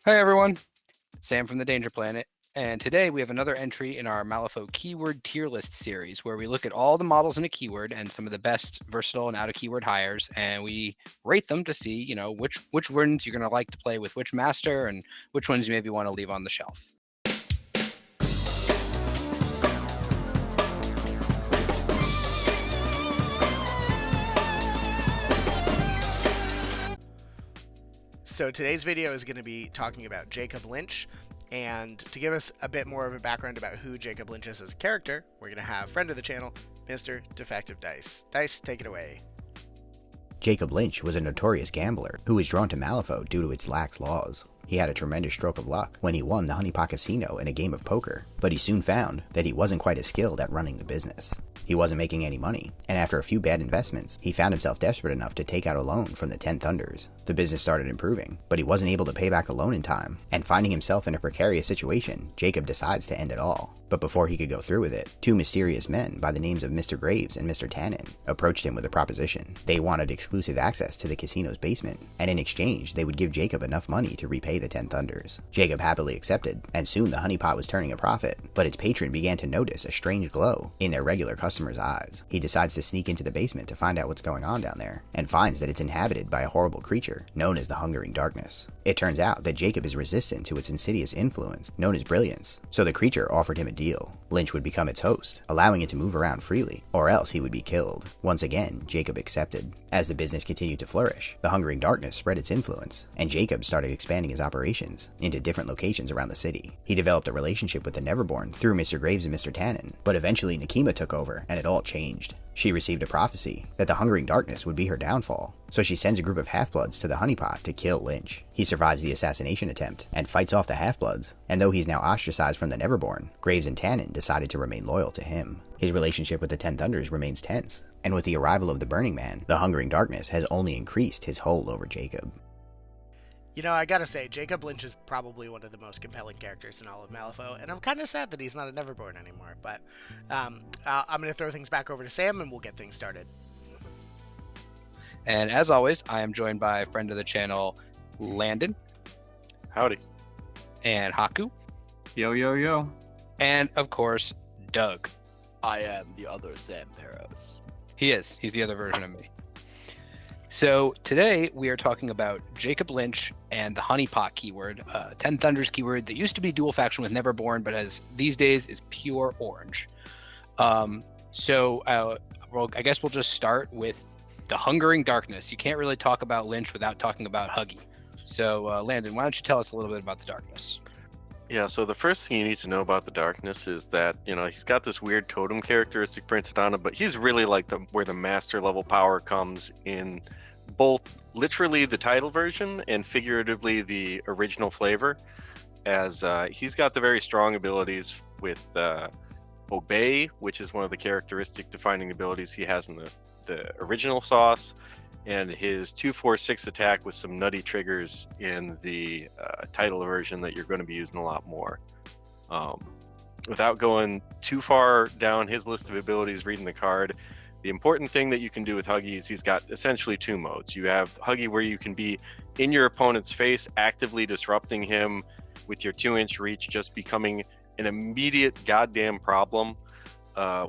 Hi everyone, Sam from the Danger Planet, and today we have another entry in our Malifaux keyword tier list series where we look at all the models in a keyword and some of the best versatile and out of keyword hires, and we rate them to see, which ones you're going to like to play with which master and which ones you maybe want to leave on the shelf. So today's video is going to be talking about Jakob Lynch, and to give us a bit more of a background about who Jakob Lynch is as a character, we're going to have friend of the channel, Mr. Defective Dice. Dice, take it away. Jakob Lynch was a notorious gambler who was drawn to Malifaux due to its lax laws. He had a tremendous stroke of luck when he won the Honeypot Casino in a game of poker, but he soon found that he wasn't quite as skilled at running the business. He wasn't making any money, and after a few bad investments, he found himself desperate enough to take out a loan from the 10 Thunders. The business started improving, but he wasn't able to pay back the loan in time, and finding himself in a precarious situation, Jakob decides to end it all. But before he could go through with it, two mysterious men by the names of Mr. Graves and Mr. Tannen approached him with a proposition. They wanted exclusive access to the casino's basement, and in exchange, they would give Jakob enough money to repay the 10 Thunders. Jakob happily accepted, and soon the honeypot was turning a profit, but its patron began to notice a strange glow in their regular customers' eyes. He decides to sneak into the basement to find out what's going on down there, and finds that it's inhabited by a horrible creature known as the Hungering Darkness. It turns out that Jakob is resistant to its insidious influence, known as Brilliance, so the creature offered him a deal. Lynch would become its host, allowing it to move around freely, or else he would be killed. Once again, Jakob accepted. As the business continued to flourish, the Hungering Darkness spread its influence, and Jakob started expanding his operations into different locations around the city. He developed a relationship with the Neverborn through Mr. Graves and Mr. Tannen, but eventually Nakima took over, and it all changed. She received a prophecy that the Hungering Darkness would be her downfall, so she sends a group of Half-Bloods to the Honeypot to kill Lynch. He survives the assassination attempt and fights off the Half-Bloods, and though he's now ostracized from the Neverborn, Graves and Tannen decided to remain loyal to him. His relationship with the 10 Thunders remains tense, and with the arrival of the Burning Man, the Hungering Darkness has only increased his hold over Jakob. You know, I gotta say, Jakob Lynch is probably one of the most compelling characters in all of Malifaux, and I'm kind of sad that he's not a Neverborn anymore, but I'm going to throw things back over to Sam, and we'll get things started. And as always, I am joined by friend of the channel, Landon. Howdy. And Haku. Yo, yo, yo. And of course, Doug. I am the other Sam Peros. He is. He's the other version of me. So today we are talking about Jakob Lynch and the Honeypot keyword, 10 Thunders keyword that used to be dual faction with Neverborn, but as these days is pure orange. Well, I guess we'll just start with the Hungering Darkness. You can't really talk about Lynch without talking about Huggy. So Landon, why don't you tell us a little bit about the Darkness? Yeah, so the first thing you need to know about the Darkness is that, he's got this weird totem characteristic printed on him, but he's really like where the master level power comes in both literally the title version and figuratively the original flavor, as he's got the very strong abilities with Obey, which is one of the characteristic defining abilities he has in the original sauce, and his 2-4-6 attack with some nutty triggers in the title version that you're going to be using a lot more. Without going too far down his list of abilities, reading the card, the important thing that you can do with Huggy is he's got essentially two modes. You have Huggy where you can be in your opponent's face, actively disrupting him with your 2-inch reach, just becoming an immediate goddamn problem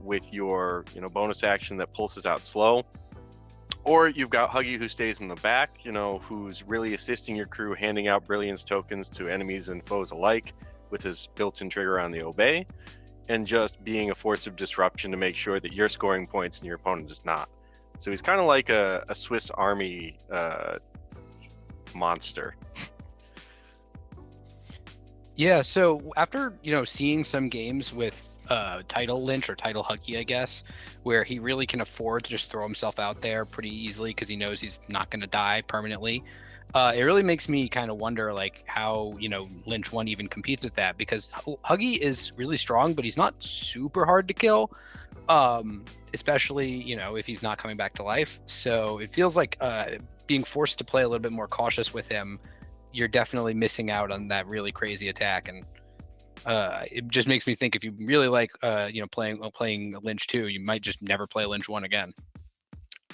with your bonus action that pulses out slow. Or you've got Huggy who stays in the back, who's really assisting your crew, handing out Brilliance tokens to enemies and foes alike with his built-in trigger on the Obey, and just being a force of disruption to make sure that you're scoring points and your opponent is not. So he's kind of like a Swiss Army monster. Yeah, so after, seeing some games with title Lynch or title Huggy, I guess, where he really can afford to just throw himself out there pretty easily because he knows he's not going to die permanently. It really makes me kind of wonder, like, how, Lynch 1 even competes with that, because Huggy is really strong, but he's not super hard to kill, especially, if he's not coming back to life. So it feels like being forced to play a little bit more cautious with him, you're definitely missing out on that really crazy attack. And it just makes me think if you really like, playing Lynch 2, you might just never play Lynch 1 again.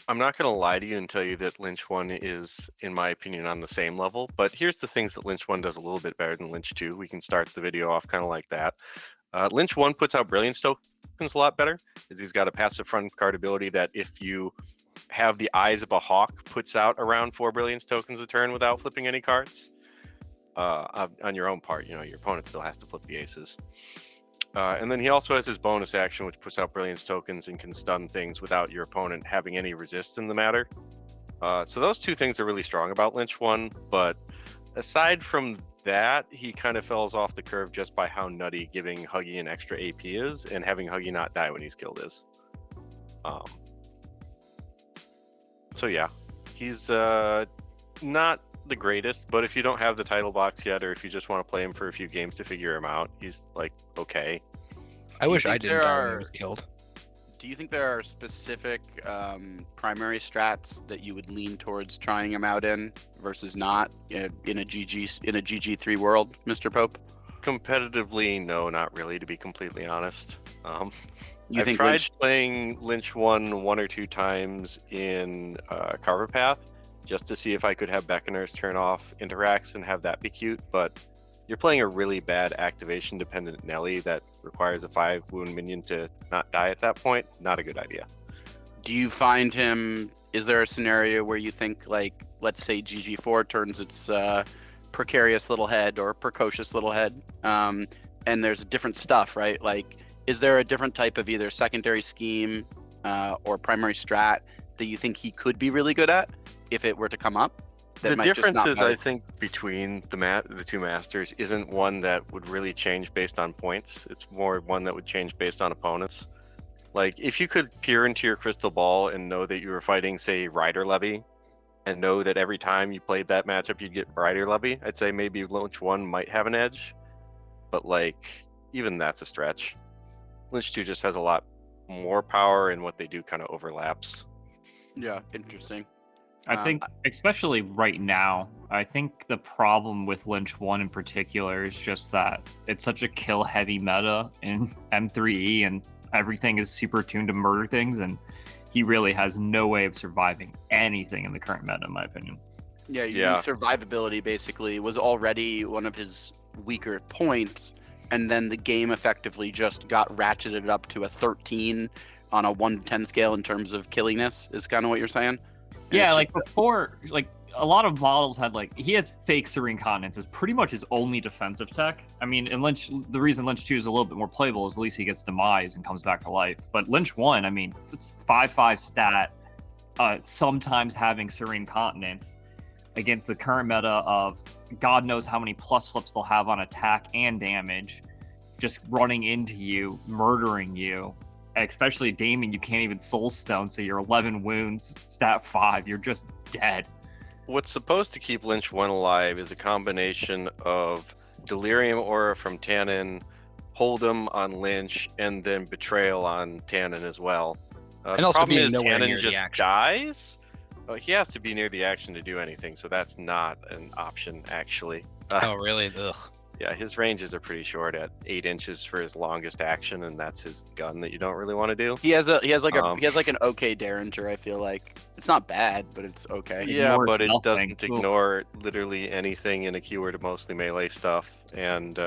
I'm not going to lie to you and tell you that Lynch 1 is, in my opinion, on the same level, but here's the things that Lynch 1 does a little bit better than Lynch 2. We can start the video off kind of like that. Lynch 1 puts out Brilliance tokens a lot better, because he's got a passive front card ability that if you have the Eyes of a Hawk, puts out around 4 Brilliance tokens a turn without flipping any cards. On your own part, your opponent still has to flip the aces. And then he also has his bonus action, which puts out Brilliance tokens and can stun things without your opponent having any resist in the matter. So those two things are really strong about Lynch 1, but aside from that, he kind of falls off the curve just by how nutty giving Huggy an extra AP is and having Huggy not die when he's killed is. So yeah, he's not the greatest, but if you don't have the title box yet, or if you just want to play him for a few games to figure him out, he's like okay. I wish I didn't die when he was killed. Do you think there are specific primary strats that you would lean towards trying him out in versus not in a GG3 world, Mr. Pope? Competitively, no, not really, to be completely honest. You I've think tried Lynch... playing Lynch 1 or two times in Carver Path just to see if I could have Beckoner's turn off interacts and have that be cute, but you're playing a really bad activation dependent Nelly that requires a 5 wound minion to not die at that point. Not a good idea. Do you find him, is there a scenario where you think, like, let's say GG4 turns its precarious little head or precocious little head, and there's different stuff, right? Like, is there a different type of either secondary scheme or primary strat that you think he could be really good at if it were to come up? The difference is, I think, between the two masters isn't one that would really change based on points. It's more one that would change based on opponents. Like, if you could peer into your crystal ball and know that you were fighting, say, Rider Levy, and know that every time you played that matchup you'd get Rider Levy, I'd say maybe Lynch 1 might have an edge. But, like, even that's a stretch. Lynch 2 just has a lot more power, and what they do kind of overlaps. Yeah, interesting. I think, especially right now, I think the problem with Lynch 1 in particular is just that it's such a kill-heavy meta in M3E, and everything is super tuned to murder things, and he really has no way of surviving anything in the current meta, in my opinion. Yeah. Survivability basically was already one of his weaker points, and then the game effectively just got ratcheted up to a 13 on a 1 to 10 scale in terms of killiness, is kind of what you're saying? Yeah, like before, like a lot of models had he has fake Serene Continence as pretty much his only defensive tech. I mean, in Lynch, the reason Lynch 2 is a little bit more playable is at least he gets demise and comes back to life. But Lynch 1, I mean, it's 5/5 stat, sometimes having Serene Continence against the current meta of God knows how many plus flips they'll have on attack and damage, just running into you, murdering you. Especially Damien, you can't even Soul Stone, so you're 11 wounds, stat 5, you're just dead. What's supposed to keep Lynch 1 alive is a combination of Delirium Aura from Tannen, Hold'em on Lynch, and then Betrayal on Tannen as well. And the also problem being is nowhere Tannen near the just action. dies. He has to be near the action to do anything, so that's not an option, actually. Oh, really? Ugh. Yeah, his ranges are pretty short at 8 inches for his longest action, and that's his gun that you don't really want to do. He has like an okay Derringer. I feel like it's not bad, but it's okay. Yeah, Ignores but it nothing. doesn't ignore literally anything in a keyword, mostly melee stuff, and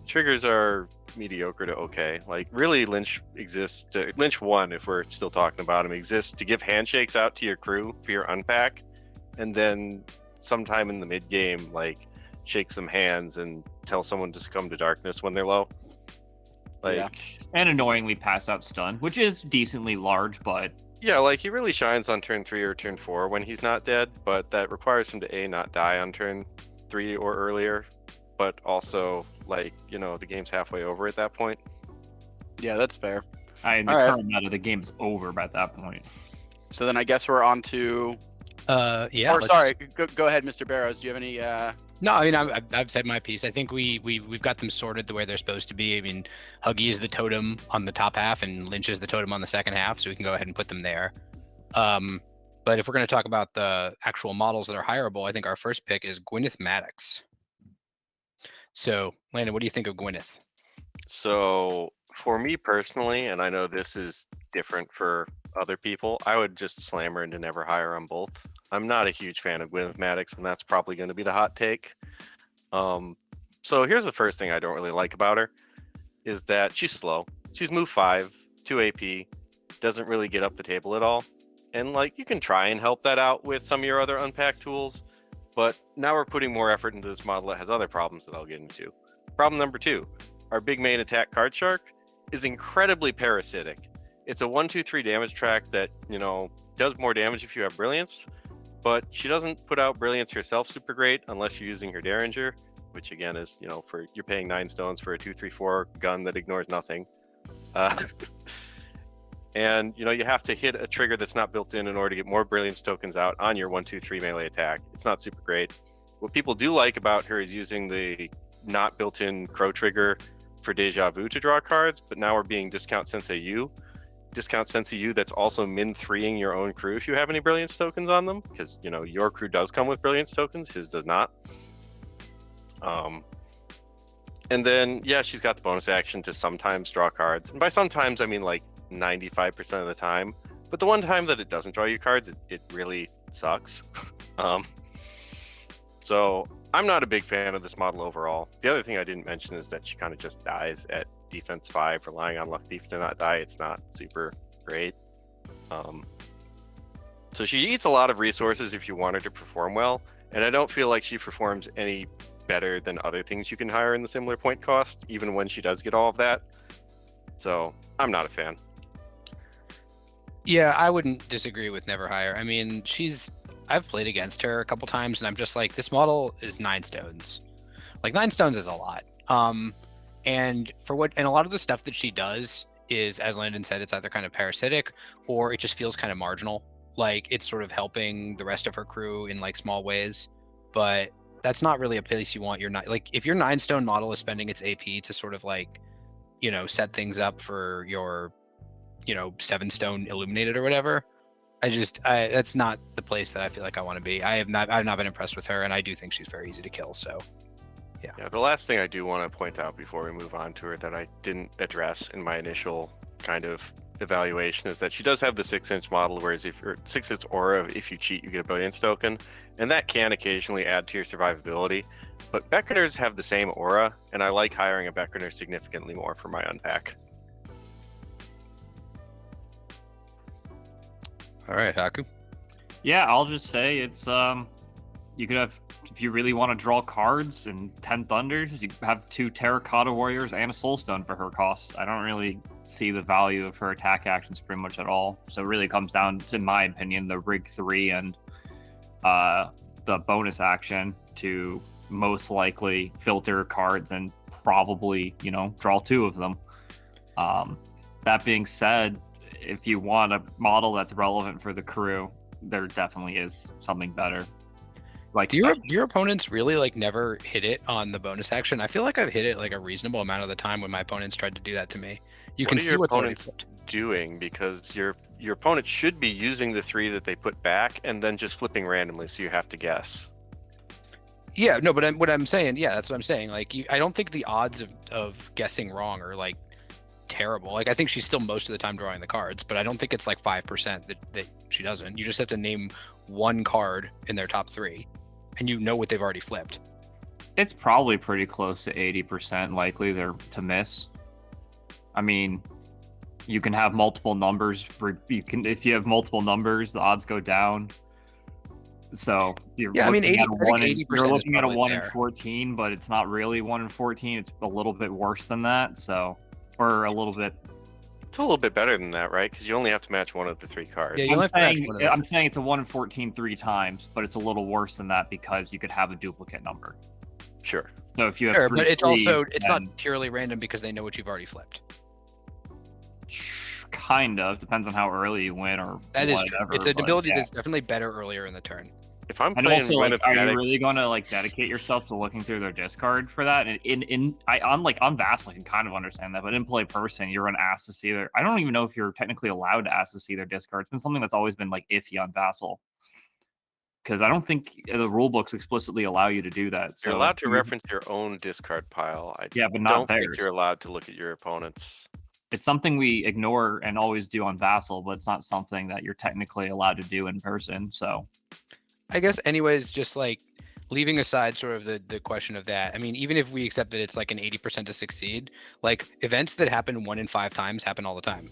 triggers are mediocre to okay. Like, really, Lynch exists to, Lynch 1, if we're still talking about him, exists to give handshakes out to your crew for your unpack, and then sometime in the mid game, like, shake some hands and tell someone to succumb to darkness when they're low. And annoyingly pass out stun, which is decently large, but yeah, like, he really shines on turn 3 or turn 4 when he's not dead, but that requires him to not die on turn 3 or earlier, but also, like, the game's halfway over at that point. Yeah, that's fair. in the current meta, the game's over by that point. So then I guess we're on to... yeah. Or sorry, go ahead, Mr. Barrows. Do you have any... No, I mean, I've said my piece. I think we've got them sorted the way they're supposed to be. I mean, Huggy is the totem on the top half, and Lynch is the totem on the second half, so we can go ahead and put them there. But if we're going to talk about the actual models that are hireable, I think our first pick is Gwyneth Maddox. So, Landon, what do you think of Gwyneth? So, for me personally, and I know this is different for other people, I would just slam her into never hire on both. I'm not a huge fan of Gwyneth Maddox, and that's probably going to be the hot take. So here's the first thing I don't really like about her, is that she's slow. She's move 5, 2 AP, doesn't really get up the table at all. And like, you can try and help that out with some of your other unpacked tools, but now we're putting more effort into this model that has other problems that I'll get into. Problem number 2, our big main attack card shark is incredibly parasitic. It's a 1-2-3 damage track that, you know, does more damage if you have Brilliance, but she doesn't put out Brilliance herself super great unless you're using her Derringer, which again is, you know, for you're paying 9 stones for a 2-3-4 gun that ignores nothing. And, you know, you have to hit a trigger that's not built in order to get more Brilliance tokens out on your 1-2-3 melee attack. It's not super great. What people do like about her is using the not built-in Crow trigger for Deja Vu to draw cards, but now we're being Discount Sensei U. Discount Sensei U that's also min-3ing your own crew if you have any Brilliance tokens on them, because, you know, your crew does come with Brilliance tokens, his does not. And then, yeah, she's got the bonus action to sometimes draw cards. And by sometimes, I mean like 95% of the time. But the one time that it doesn't draw you cards, it really sucks. So I'm not a big fan of this model overall. The other thing I didn't mention is that she kind of just dies at defense 5, relying on Luck Thief to not die. It's not super great. So she eats a lot of resources if you want her to perform well, and I don't feel like she performs any better than other things you can hire in the similar point cost, even when she does get all of that. So I'm not a fan. Yeah, I wouldn't disagree with Never Hire. I mean, I've played against her a couple times, and I'm just like, this model is 9 stones. Like, 9 stones is a lot. And a lot of the stuff that she does is, as Landon said, it's either kind of parasitic or it just feels kind of marginal. Like, it's sort of helping the rest of her crew in like small ways, but that's not really a place you want your if your 9 stone model is spending its AP to sort of like, you know, set things up for your, you know, 7 stone Illuminated or whatever. That's not the place that I feel like I want to be. I've not been impressed with her, and I do think she's very easy to kill. So, yeah. Yeah. The last thing I do want to point out before we move on to her that I didn't address in my initial kind of evaluation is that she does have the 6-inch model, whereas if you're 6-inch aura, if you cheat, you get a Brilliance token, and that can occasionally add to your survivability. But Beckoners have the same aura, and I like hiring a Beckoner significantly more for my unpack. All right, Haku. Yeah, I'll just say it's you could have, if you really want to draw cards and 10 Thunders, you have 2 Terracotta Warriors and a Soulstone for her cost. I don't really see the value of her attack actions pretty much at all. So it really comes down to, in my opinion, the Rig 3 and the bonus action to most likely filter cards and probably, you know, draw 2 of them. That being said, if you want a model that's relevant for the crew, there definitely is something better. Like, do your opponents really like never hit it on the bonus action? I feel like I've hit it like a reasonable amount of the time when my opponents tried to do that to me. You can see what's already flipped. Doing, because your opponent should be using the 3 that they put back and then just flipping randomly, so you have to guess. Yeah, no, but what I'm saying, yeah, that's what I'm saying. Like, I don't think the odds of guessing wrong are like terrible. Like, I think she's still most of the time drawing the cards, but I don't think it's like 5% that she doesn't. You just have to name 1 card in their top 3, and you know what they've already flipped. It's probably pretty close to 80% likely they're to miss. I mean, you can have multiple numbers. If you have multiple numbers, the odds go down. So you're looking at a 1 in 14, but it's not really 1 in 14. It's a little bit worse than that. So, or a little bit. It's a little bit better than that, right? Because you only have to match 1 of the 3 cards. Yeah, I'm saying it's a 1 in 14 3 times, but it's a little worse than that because you could have a duplicate number. Sure. So if you have but it's also not purely random because they know what you've already flipped. Kind of depends on how early you win or that whatever. Is true. It's an ability that's definitely better earlier in the turn. If I'm playing, also, like, are you really going to like dedicate yourself to looking through their discard for that? And on Vassal, I can kind of understand that, but in play person, you're asked to see their. I don't even know if you're technically allowed to ask to see their discard. It's been something that's always been like iffy on Vassal, because I don't think the rule books explicitly allow you to do that. So you're allowed to reference your own discard pile. But not don't theirs. think you're allowed to look at your opponent's. It's something we ignore and always do on Vassal, but it's not something that you're technically allowed to do in person. So I guess anyways, just like leaving aside sort of the question of that, I mean, even if we accept that it's like an 80% to succeed, like events that happen 1 in 5 times happen all the time.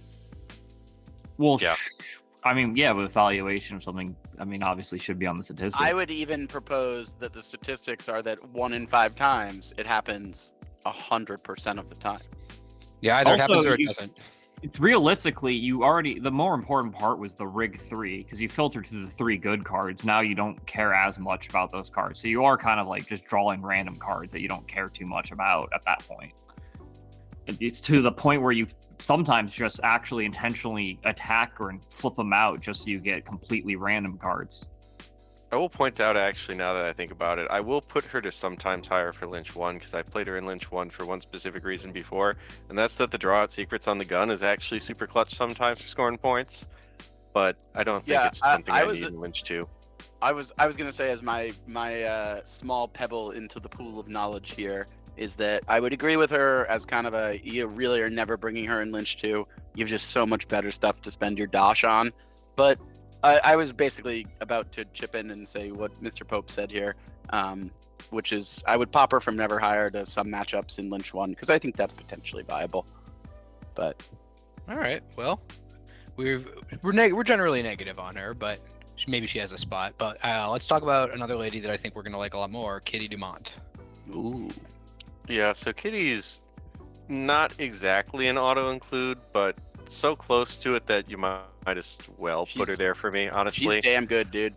well, Yeah. I mean, yeah, with valuation of something, I mean, obviously should be on the statistics. I would even propose that the statistics are that 1 in 5 times it happens 100% of the time. Yeah, either it Also, happens or it doesn't. It's realistically, the more important part was the rig 3, because you filter to the 3 good cards. Now you don't care as much about those cards. So you are kind of like just drawing random cards that you don't care too much about at that point. It's to the point where you sometimes just actually intentionally attack or flip them out just so you get completely random cards. I will point out, actually, now that I think about it, I will put her to sometimes higher for Lynch 1, because I played her in Lynch 1 for one specific reason before, and that's that the draw out secrets on the gun is actually super clutch sometimes for scoring points, but I don't think it's something I need in Lynch 2. I was gonna say, as my small pebble into the pool of knowledge here, is that I would agree with her as kind of you really are never bringing her in Lynch 2. You have just so much better stuff to spend your dosh on, but I was basically about to chip in and say what Mr. Pope said here, which is I would pop her from never higher to some matchups in Lynch 1, because I think that's potentially viable. But All right, well, we're generally negative on her, but maybe she has a spot. But let's talk about another lady that I think we're gonna like a lot more, Kitty Dumont. ooh, Yeah, so Kitty's not exactly an auto-include, but so close to it that you might as well put her there for me, honestly. she's damn good, dude.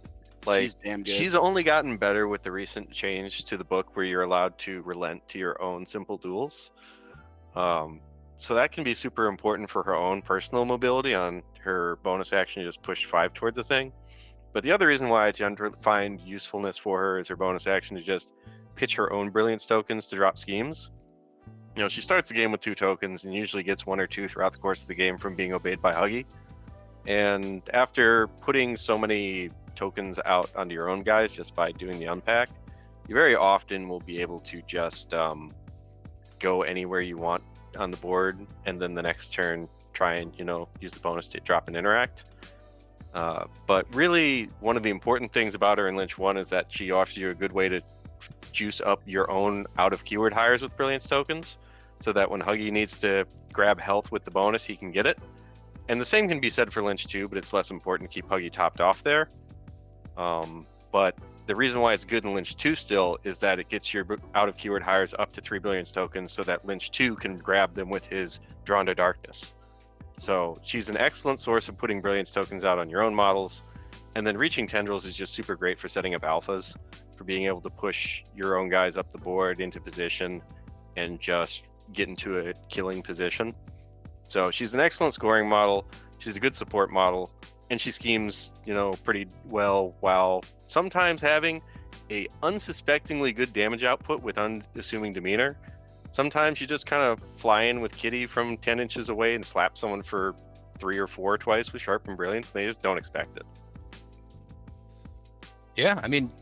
Like, She's damn good. she's only gotten better with the recent change to the book where you're allowed to relent to your own simple duels. So that can be super important for her own personal mobility on her bonus action. You just push 5 towards a thing. But the other reason why I tend to find usefulness for her is her bonus action to just pitch her own Brilliance tokens to drop schemes. You know, she starts the game with 2 tokens and usually gets 1 or 2 throughout the course of the game from being obeyed by Huggy. And after putting so many tokens out onto your own guys just by doing the unpack, you very often will be able to just go anywhere you want on the board, and then the next turn try and, you know, use the bonus to drop and interact. But really, one of the important things about her in Lynch 1 is that she offers you a good way to juice up your own out of keyword hires with Brilliance tokens, so that when Huggy needs to grab health with the bonus, he can get it. And the same can be said for Lynch 2, but it's less important to keep Huggy topped off there. But the reason why it's good in Lynch 2 still is that it gets your out of keyword hires up to 3 Brilliance tokens, so that Lynch 2 can grab them with his Drawn to Darkness. So she's an excellent source of putting Brilliance tokens out on your own models. And then Reaching Tendrils is just super great for setting up alphas, for being able to push your own guys up the board into position and just get into a killing position. So she's an excellent scoring model, she's a good support model, and she schemes, you know, pretty well, while sometimes having a unsuspectingly good damage output with unassuming demeanor. Sometimes you just kind of fly in with Kitty from 10 inches away and slap someone for 3 or 4 twice with Sharp and Brilliance, and they just don't expect it. Yeah, I mean,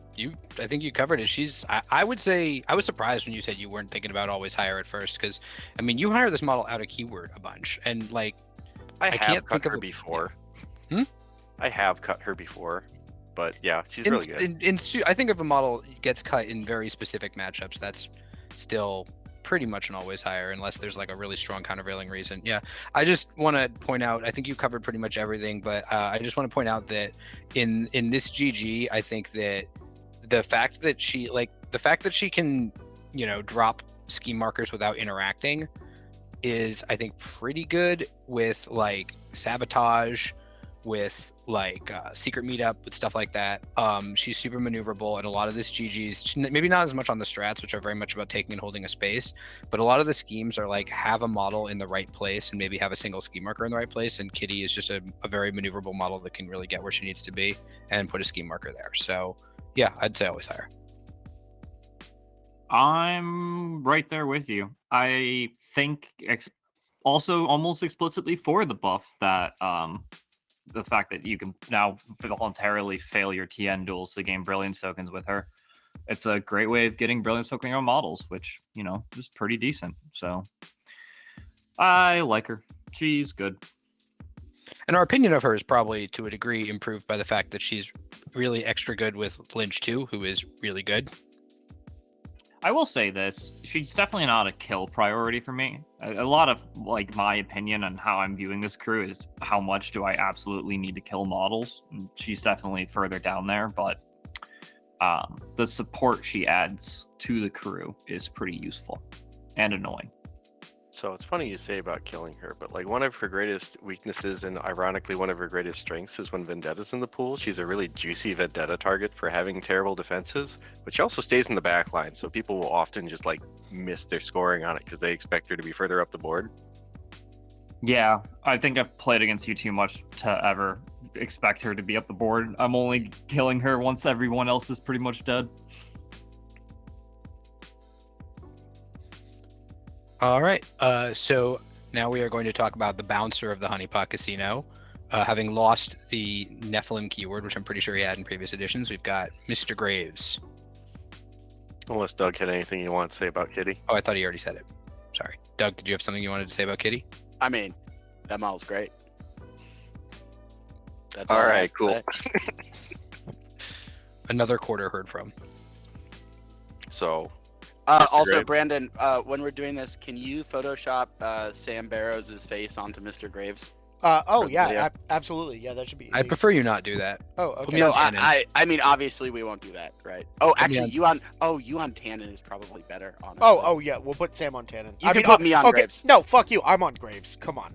I think you covered it. I would say, I was surprised when you said you weren't thinking about always higher at first, because, I mean, you hire this model out of keyword a bunch, and like, I can't have cut think of her a- before. Hmm? I have cut her before, but yeah, she's really good. I think if a model gets cut in very specific matchups, that's still pretty much an always higher, unless there's like a really strong countervailing reason. Yeah, I just want to point out, I think you covered pretty much everything, but I just want to point out that in this GG, I think that the fact that she can, you know, drop scheme markers without interacting is, I think, pretty good with like sabotage, with like secret meetup, with stuff like that. She's super maneuverable, and a lot of this GG's, maybe not as much on the strats, which are very much about taking and holding a space, but a lot of the schemes are like have a model in the right place and maybe have a single scheme marker in the right place, and Kitty is just a very maneuverable model that can really get where she needs to be and put a scheme marker there. So yeah, I'd say always higher. I'm right there with you. I think also almost explicitly for the buff that the fact that you can now voluntarily fail your TN duels to gain Brilliance tokens with her. It's a great way of getting Brilliance token on models, which, you know, is pretty decent. So I like her. She's good. And our opinion of her is probably to a degree improved by the fact that she's really extra good with Lynch too, who is really good. I will say this: she's definitely not a kill priority for me. A lot of like my opinion on how I'm viewing this crew is how much do I absolutely need to kill models. And she's definitely further down there, but the support she adds to the crew is pretty useful and annoying. So it's funny you say about killing her, but like one of her greatest weaknesses and ironically one of her greatest strengths is when Vendetta's in the pool. She's a really juicy Vendetta target for having terrible defenses, but she also stays in the back line, so people will often just like miss their scoring on it because they expect her to be further up the board. Yeah, I think I've played against you too much to ever expect her to be up the board. I'm only killing her once everyone else is pretty much dead. All right. So now we are going to talk about the bouncer of the Honeypot Casino. Having lost the Nephilim keyword, which I'm pretty sure he had in previous editions, we've got Mr. Graves. Unless Doug had anything you want to say about Kitty. Oh, I thought he already said it. Sorry. Doug, did you have something you wanted to say about Kitty? I mean, that model's great. That's All I right, have to cool. say. Another quarter heard from. So, Also, Graves. Brandon, when we're doing this, can you Photoshop Sam Barrows' face onto Mr. Graves? Oh For the yeah, video. absolutely. Yeah, that should be easy. I prefer you not do that. Oh, Put okay. me No, on Tannen. I mean, obviously we won't do that, right? Oh, Put me actually, on- you on Tannen is probably better. Honestly. Oh yeah, we'll put Sam on Tannen. You can put me on okay. Graves. No, fuck you. I'm on Graves. Come on.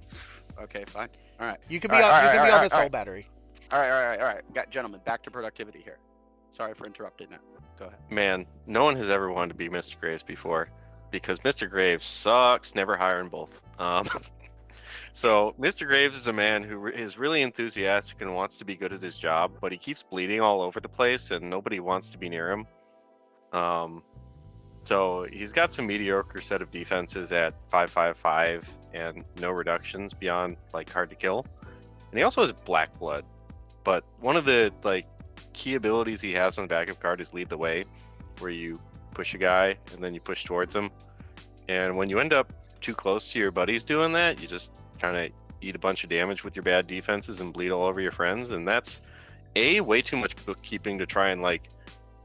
Okay, fine. All right. You can be All on. right, You can be all on right, the all soul right. battery. All right. Gentlemen, back to productivity here. Sorry for interrupting that. Go ahead. man, no one has ever wanted to be Mr. Graves before because Mr. Graves sucks. Never hiring both. So Mr. Graves is a man who is really enthusiastic and wants to be good at his job, but he keeps bleeding all over the place and nobody wants to be near him. So he's got some mediocre set of defenses at 5/5/5 and no reductions beyond like hard to kill. And he also has black blood. But one of the like key abilities he has on the back of card is lead the way, where you push a guy and then you push towards him. And when you end up too close to your buddies doing that, you just kind of eat a bunch of damage with your bad defenses and bleed all over your friends. And that's way too much bookkeeping to try and like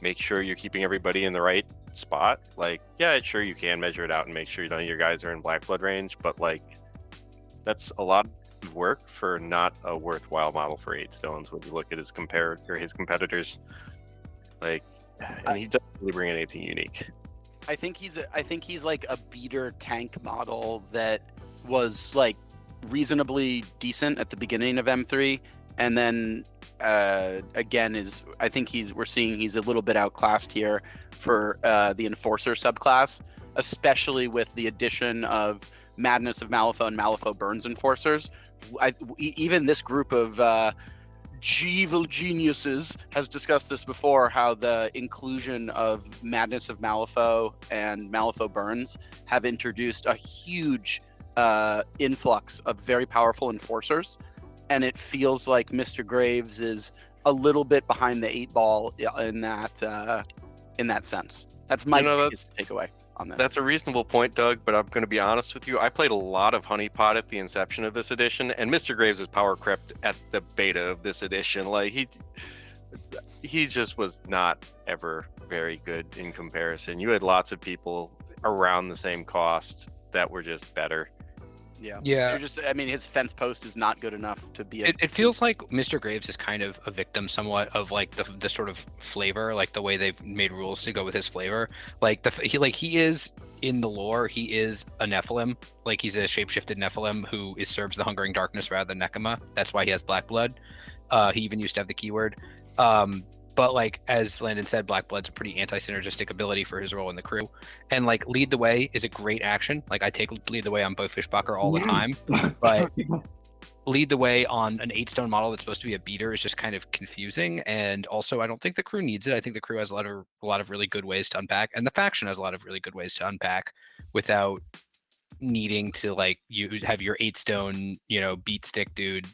make sure you're keeping everybody in the right spot. Like, yeah, sure, you can measure it out and make sure none of your guys are in black blood range, but like that's a lot of work for not a worthwhile model for 8 stones when you look at his competitors. Like, and he doesn't really bring anything unique. I think he's like a beater tank model that was like reasonably decent at the beginning of M3, and then again we're seeing he's a little bit outclassed here for the Enforcer subclass, especially with the addition of Madness of Malifaux and Malifaux Burns Enforcers. Even this group of evil geniuses has discussed this before, how the inclusion of Madness of Malifaux and Malifaux Burns have introduced a huge influx of very powerful enforcers, and it feels like Mr. Graves is a little bit behind the 8 ball in that sense. That's my biggest takeaway on this. That's a reasonable point, Doug, but I'm going to be honest with you. I played a lot of Honeypot at the inception of this edition, and Mr. Graves was power crept at the beta of this edition. Like, he just was not ever very good in comparison. You had lots of people around the same cost that were just better. Yeah. Yeah. His fence post is not good enough to be. It feels like Mr. Graves is kind of a victim somewhat of like the sort of flavor, like the way they've made rules to go with his flavor. Like he is in the lore, he is a Nephilim. Like he's a shapeshifted Nephilim who serves the hungering darkness rather than Nekema. That's why he has black blood. He even used to have the keyword. But like as Landon said, black blood's a pretty anti-synergistic ability for his role in the crew. And like lead the way is a great action. Like I take lead the way on Bo Fishbucker all the time, but lead the way on an 8 stone model that's supposed to be a beater is just kind of confusing. And also I don't think the crew needs it. I think the crew has a lot of really good ways to unpack, and the faction has a lot of really good ways to unpack without needing to like have your 8 stone, beat stick dude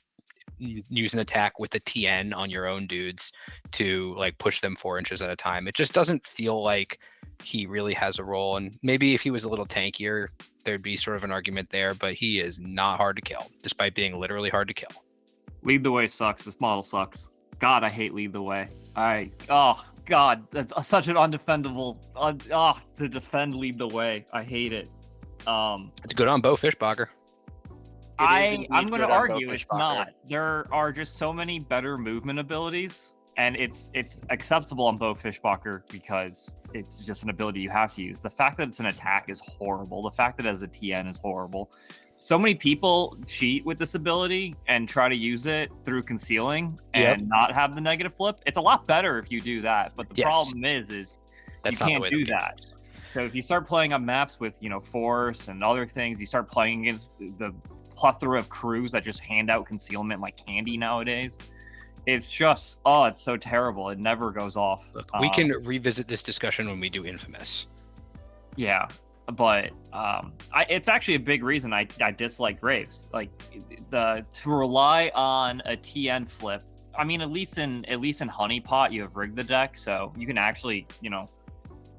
use an attack with a TN on your own dudes to like push them 4 inches at a time. It just doesn't feel like he really has a role. And maybe if he was a little tankier, there'd be sort of an argument there, but he is not hard to kill, despite being literally hard to kill. Lead the Way sucks. This model sucks. God, I hate Lead the Way. Oh God, that's such an undefendable. To defend Lead the Way, I hate it. It's good on Bo Fishbacher. I'm going to argue it's not. There are just so many better movement abilities, and it's acceptable on Bo Fishbacher because it's just an ability you have to use. The fact that it's an attack is horrible. The fact that it has a TN is horrible. So many people cheat with this ability and try to use it through concealing and not have the negative flip. It's a lot better if you do that, but the problem is that's you not can't the way do that. So if you start playing on maps with, force and other things, you start playing against the plethora of crews that just hand out concealment like candy nowadays. It's just, it's so terrible. It never goes off. Look, we can revisit this discussion when we do Infamous. Yeah, but it's actually a big reason I dislike Graves. Like to rely on a TN flip. I mean, at least in Honeypot, you have rigged the deck, so you can actually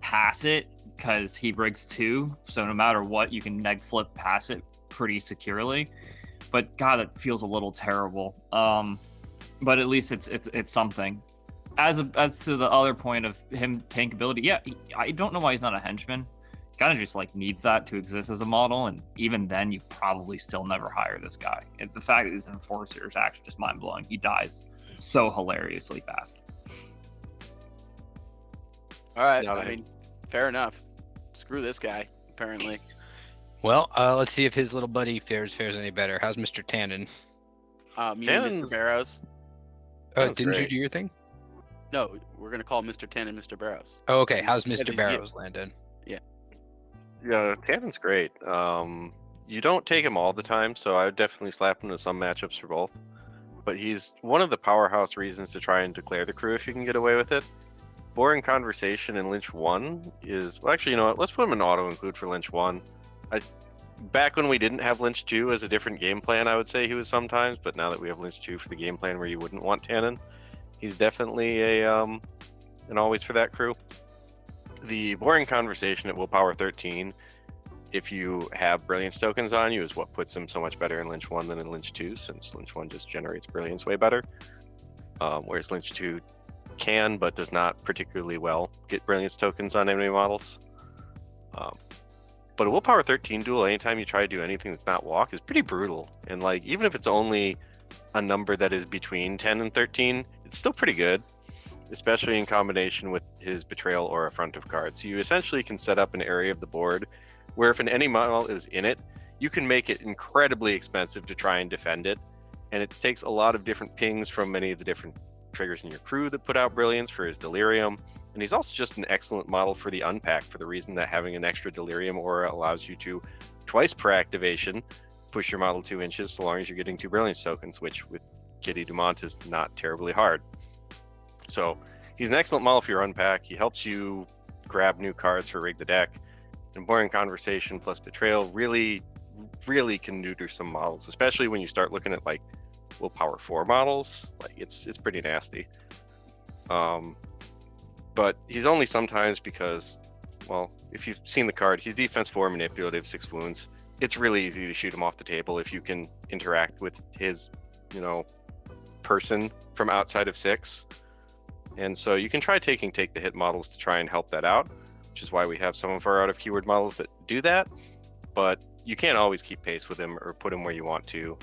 pass it because he rigs 2. So no matter what, you can neg flip pass it pretty securely. But God, it feels a little terrible. But at least it's something. As to the other point of him tank ability, I don't know why he's not a henchman. Kind of just needs that to exist as a model, and even then you probably still never hire this guy. And the fact that he's an enforcer is actually just mind-blowing. He dies so hilariously fast. All right, I mean, fair enough. Screw this guy, apparently. Well, let's see if his little buddy fares any better. How's Mr. Tannen? Mr. Barrows. Didn't you do your thing? No, we're gonna call Mr. Tannen Mr. Barrows. Oh, okay. How's Mr. Barrows, Landon? Yeah, Tannen's great. You don't take him all the time, so I would definitely slap him to some matchups for both. But he's one of the powerhouse reasons to try and declare the crew if you can get away with it. Boring Conversation in Lynch 1 is... Well, actually, you know what? Let's put him in auto-include for Lynch 1. Back when we didn't have Lynch 2 as a different game plan, I would say he was sometimes, but now that we have Lynch 2 for the game plan where you wouldn't want Tannen, he's definitely an always for that crew. The Boring Conversation at Willpower 13, if you have Brilliance tokens on you, is what puts him so much better in Lynch 1 than in Lynch 2, since Lynch 1 just generates Brilliance way better. Whereas Lynch 2 can, but does not particularly well, get Brilliance tokens on enemy models. But a Willpower 13 duel, anytime you try to do anything that's not walk, is pretty brutal. And even if it's only a number that is between 10 and 13, it's still pretty good, especially in combination with his Betrayal or Affront of cards. So you essentially can set up an area of the board where if an enemy model is in it, you can make it incredibly expensive to try and defend it. And it takes a lot of different pings from many of the different triggers in your crew that put out Brilliance for his Delirium. And he's also just an excellent model for the Unpack, for the reason that having an extra Delirium aura allows you to, twice per activation, push your model 2 inches so long as you're getting 2 Brilliance tokens, which with Kitty Dumont is not terribly hard. So he's an excellent model for your Unpack. He helps you grab new cards for Rig the Deck. And Boring Conversation plus Betrayal really can neuter some models, especially when you start looking at Willpower 4 models. It's pretty nasty. But he's only sometimes because, well, if you've seen the card, he's defense 4, manipulative, 6 wounds. It's really easy to shoot him off the table if you can interact with his, person from outside of 6. And so you can try taking take the hit models to try and help that out, which is why we have some of our out of keyword models that do that. But you can't always keep pace with him or put him where you want to.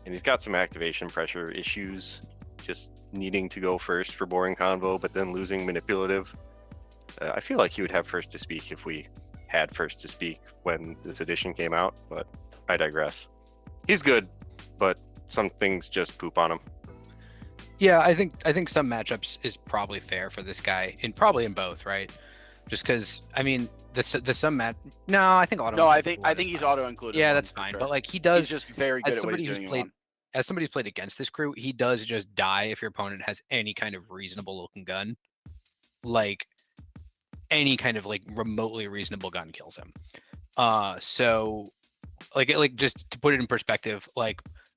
And he's got some activation pressure issues, just needing to go first for Boring Convo, but then losing manipulative. I feel like he would have first to speak if we had first to speak when this edition came out, but I digress. He's good, but some things just poop on him. Yeah, I think some matchups is probably fair for this guy, probably in both, right? Just because the some match. No, I think auto. No, I think he's auto included. Yeah, that's fine. Sure. But he does. He's just very good at what he's doing. As somebody who's played against this crew, he does just die if your opponent has any kind of reasonable looking gun. Any kind of remotely reasonable gun kills him. So just to put it in perspective,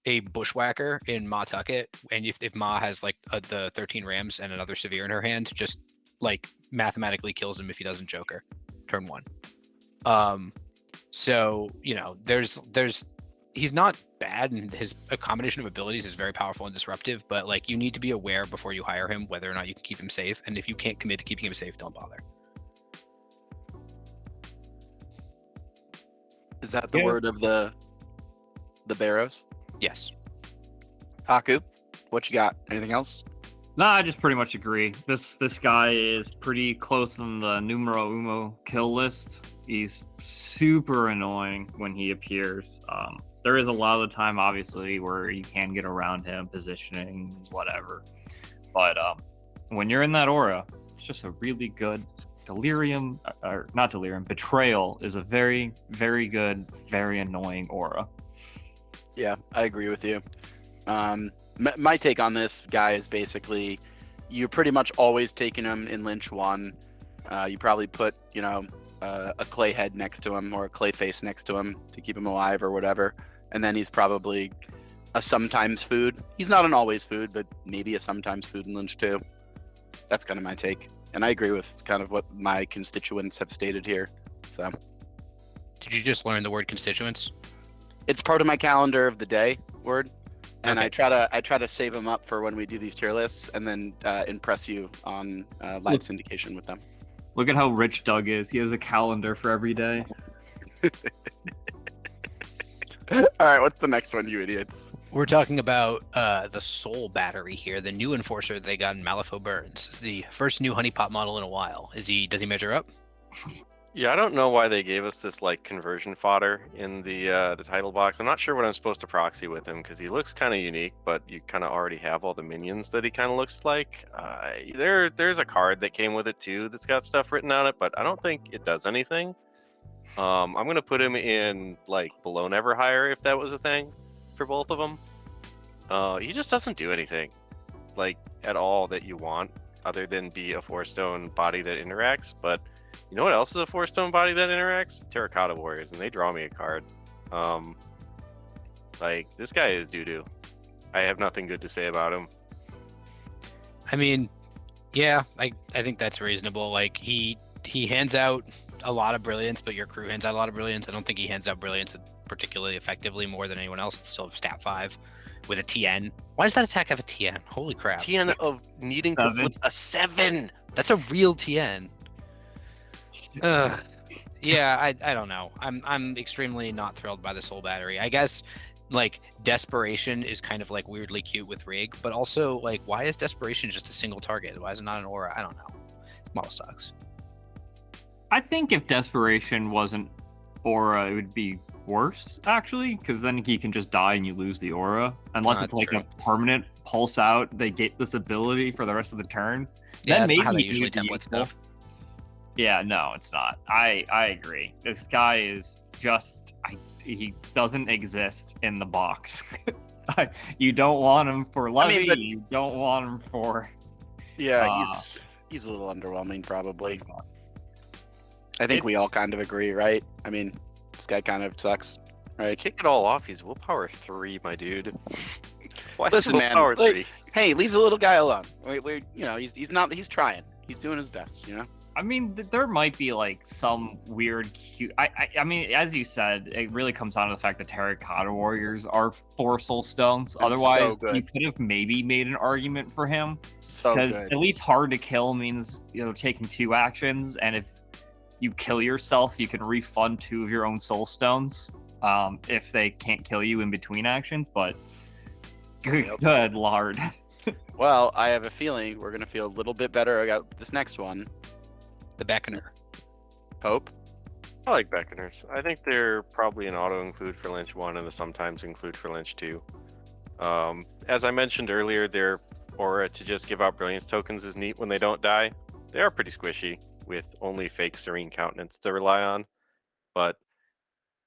a bushwhacker in Ma Tucket, and if Ma has the 13 Rams and another Severe in her hand, just mathematically kills him if he doesn't Joker turn 1. So, there's he's not bad, and his a combination of abilities is very powerful and disruptive, but like you need to be aware before you hire him whether or not you can keep him safe, and if you can't commit to keeping him safe, don't bother. Is that the word of the Barrows? Yes. Haku, what you got? Anything else? No, I just pretty much agree. This guy is pretty close on the numero uno kill list. He's super annoying when he appears. There is a lot of the time, obviously, where you can get around him, positioning, whatever. But when you're in that aura, it's just a really good delirium, or not delirium, betrayal is a very, very good, very annoying aura. Yeah, I agree with you. My take on this guy is basically you're pretty much always taking him in Lynch 1. You probably put, a clay head next to him or a clay face next to him to keep him alive or whatever. And then he's probably a sometimes food. He's not an always food, but maybe a sometimes food in Lynch 2. That's kind of my take. And I agree with kind of what my constituents have stated here. So, Did you just learn the word constituents? it's part of my calendar of the day word. And Okay. I try to save them up for when we do these tier lists, and then impress you on live syndication with them. Look at how rich Doug is. He has a calendar for every day. All right, what's the next one, you idiots? We're talking about the Soul Battery here, the new enforcer that they got in Malifaux Burns. It's the first new honeypot model in a while. Does he measure up? Yeah, I don't know why they gave us this like conversion fodder in the title box. I'm not sure what I'm supposed to proxy with him because he looks kind of unique, but you kind of already have all the minions that he kind of looks like. There's a card that came with it too that's got stuff written on it, but I don't think it does anything. I'm gonna put him in like below never hire if that was a thing for both of them. He just doesn't do anything like at all that you want other than be a 4-stone body that interacts, but you know what else is a 4-stone body that interacts? Terracotta Warriors, and they draw me a card. Like, this guy is doo-doo. I have nothing good to say about him. I mean, yeah, I think that's reasonable. Like, he hands out a lot of brilliance, but your crew hands out a lot of brilliance. I don't think he hands out brilliance particularly effectively more than anyone else. It's still stat 5 with a TN. Why does that attack have a TN? Holy crap. TN of needing to flip a 7! That's a real TN. Yeah, I don't know. I'm extremely not thrilled by the Soul Battery. I guess like Desperation is kind of like weirdly cute with Rig, but also like why is Desperation just a single target? Why is it not an aura? I don't know. Model sucks. I think if Desperation wasn't aura, it would be worse actually, because then he can just die and you lose the aura. Unless it's like true. a permanent pulse out, they get this ability for the rest of the turn. Yeah, Then that's not how they maybe usually it would be template useful. stuff. Yeah, no, it's not. I agree. This guy is just he doesn't exist in the box. You don't want him for Levy. but- You don't want him for. Yeah, he's a little underwhelming, probably. I think we all kind of agree, right? I mean, this guy kind of sucks, To right? kick it all off, he's willpower 3, my dude. Why Listen, is man, willpower like- 3? Hey, leave the little guy alone. He's trying. He's doing his best, I mean, there might be like some weird cute. I mean, as you said, it really comes down to the fact that Terracotta Warriors are 4 soul stones. That's Otherwise, so good. you could have maybe made an argument for him. So Because good. at least hard to kill means taking 2 actions, and if you kill yourself, you can refund 2 of your own soul stones if they can't kill you in between actions. But Yep. good lord. Well, I have a feeling we're gonna feel a little bit better about this next one. The Beckoner. Pope. I like Beckoners. I think they're probably an auto-include for Lynch 1 and a sometimes include for Lynch 2. As I mentioned earlier, their aura to just give out Brilliance tokens is neat when they don't die. They are pretty squishy, with only fake Serene Countenance to rely on. But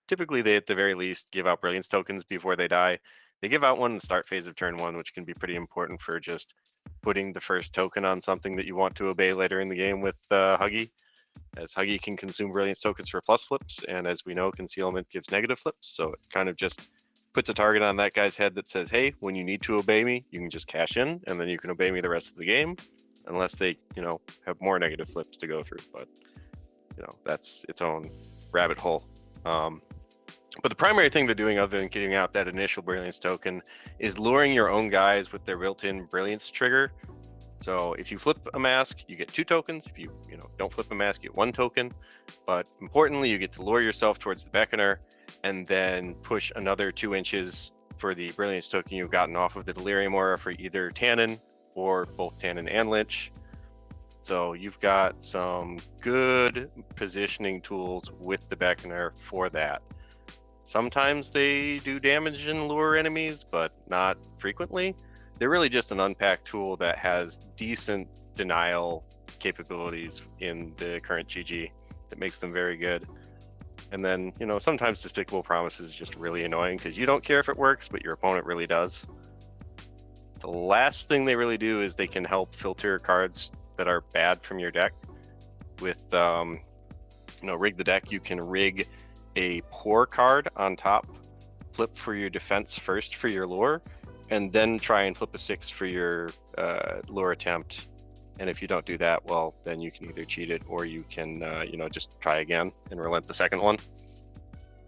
typically they at the very least give out Brilliance tokens before they die. They give out one in the start phase of turn 1, which can be pretty important for just putting the first token on something that you want to obey later in the game with Huggy, as Huggy can consume Brilliance tokens for plus flips, and as we know, Concealment gives negative flips, so it kind of just puts a target on that guy's head that says, hey, when you need to obey me, you can just cash in, and then you can obey me the rest of the game, unless they, have more negative flips to go through, but, that's its own rabbit hole. But the primary thing they're doing, other than getting out that initial Brilliance token, is luring your own guys with their built-in Brilliance trigger. So if you flip a mask, you get 2 tokens. If you don't flip a mask, you get 1 token. But importantly, you get to lure yourself towards the Beckoner, and then push another 2 inches for the Brilliance token you've gotten off of the Delirium Aura for either Tannen or both Tannen and Lynch. So you've got some good positioning tools with the Beckoner for that. Sometimes they do damage and lure enemies, but not frequently. They're really just an unpacked tool that has decent denial capabilities in the current GG that makes them very good. And then, sometimes Despicable Promises is just really annoying because you don't care if it works, but your opponent really does. The last thing they really do is they can help filter cards that are bad from your deck. With, Rig the Deck, you can rig a poor card on top, flip for your defense first for your lure, and then try and flip a 6 for your lure attempt. And if you don't do that, well, then you can either cheat it or you can, just try again and relent the second one.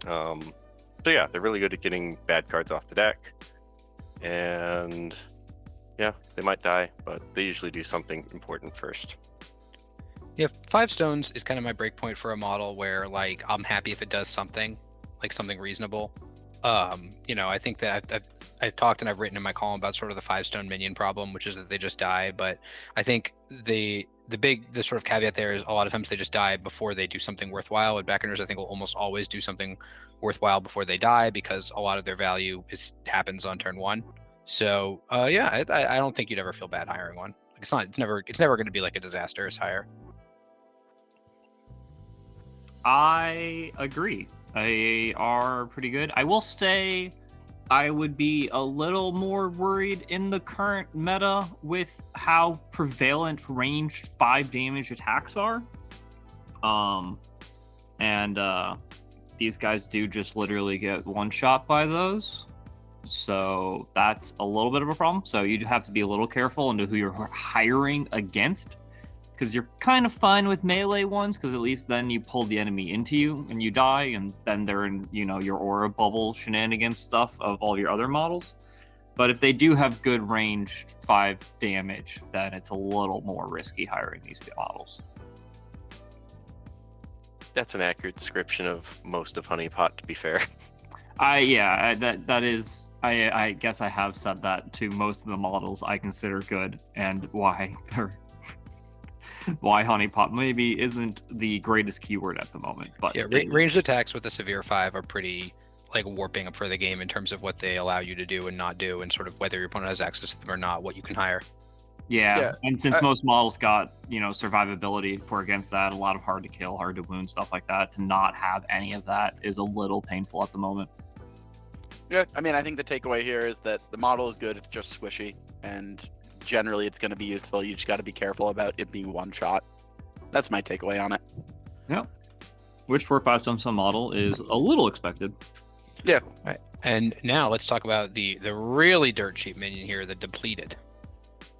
So yeah, they're really good at getting bad cards off the deck. And yeah, they might die, but they usually do something important first. Yeah, 5 stones is kind of my breakpoint for a model where, like, I'm happy if it does something, like something reasonable. I think that I've talked and I've written in my column about sort of the 5-stone minion problem, which is that they just die. But I think the sort of caveat there is a lot of times they just die before they do something worthwhile. And Beckoners, I think, will almost always do something worthwhile before they die because a lot of their value happens on turn 1. So I don't think you'd ever feel bad hiring one. Like it's never going to be like a disastrous hire. I agree. They are pretty good. I will say I would be a little more worried in the current meta with how prevalent ranged 5 damage attacks are. These guys do just literally get one shot by those. So that's a little bit of a problem. So you have to be a little careful into who you're hiring against. Because you're kind of fine with melee ones, because at least then you pull the enemy into you and you die, and then they're in, your aura bubble shenanigans stuff of all your other models. But if they do have good range 5 damage, then it's a little more risky hiring these models. That's an accurate description of most of Honeypot, to be fair. That is. I guess I have said that to most of the models I consider good, and why Honeypot maybe isn't the greatest keyword at the moment. But yeah, ranged attacks with a severe 5 are pretty like warping up for the game in terms of what they allow you to do and not do, and sort of whether your opponent has access to them or not, what you can hire. Yeah. And since most models got, survivability for against that, a lot of hard to kill, hard to wound, stuff like that, to not have any of that is a little painful at the moment. Yeah, I think the takeaway here is that the model is good, it's just squishy, and generally it's going to be useful. You just got to be careful about it being one shot. That's my takeaway on it. Yeah. Which for a 5-stone model is a little expected. Yeah. Right. And now let's talk about the really dirt cheap minion here, the Depleted.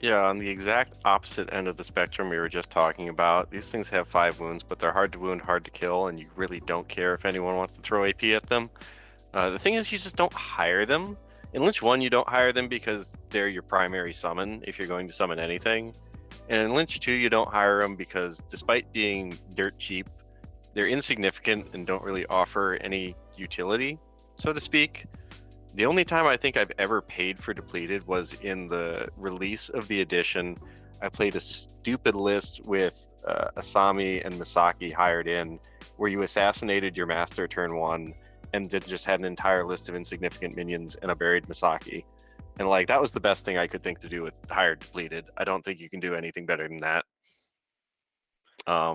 Yeah, on the exact opposite end of the spectrum we were just talking about, these things have 5 wounds, but they're hard to wound, hard to kill, and you really don't care if anyone wants to throw AP at them. The thing is, you just don't hire them. In Lynch 1, you don't hire them because they're your primary summon if you're going to summon anything. And in Lynch 2, you don't hire them because despite being dirt cheap, they're insignificant and don't really offer any utility, so to speak. The only time I think I've ever paid for Depleted was in the release of the edition. I played a stupid list with Asami and Misaki hired in, where you assassinated your master turn 1 and just had an entire list of insignificant minions and a buried Misaki. And that was the best thing I could think to do with hired Depleted. I don't think you can do anything better than that. I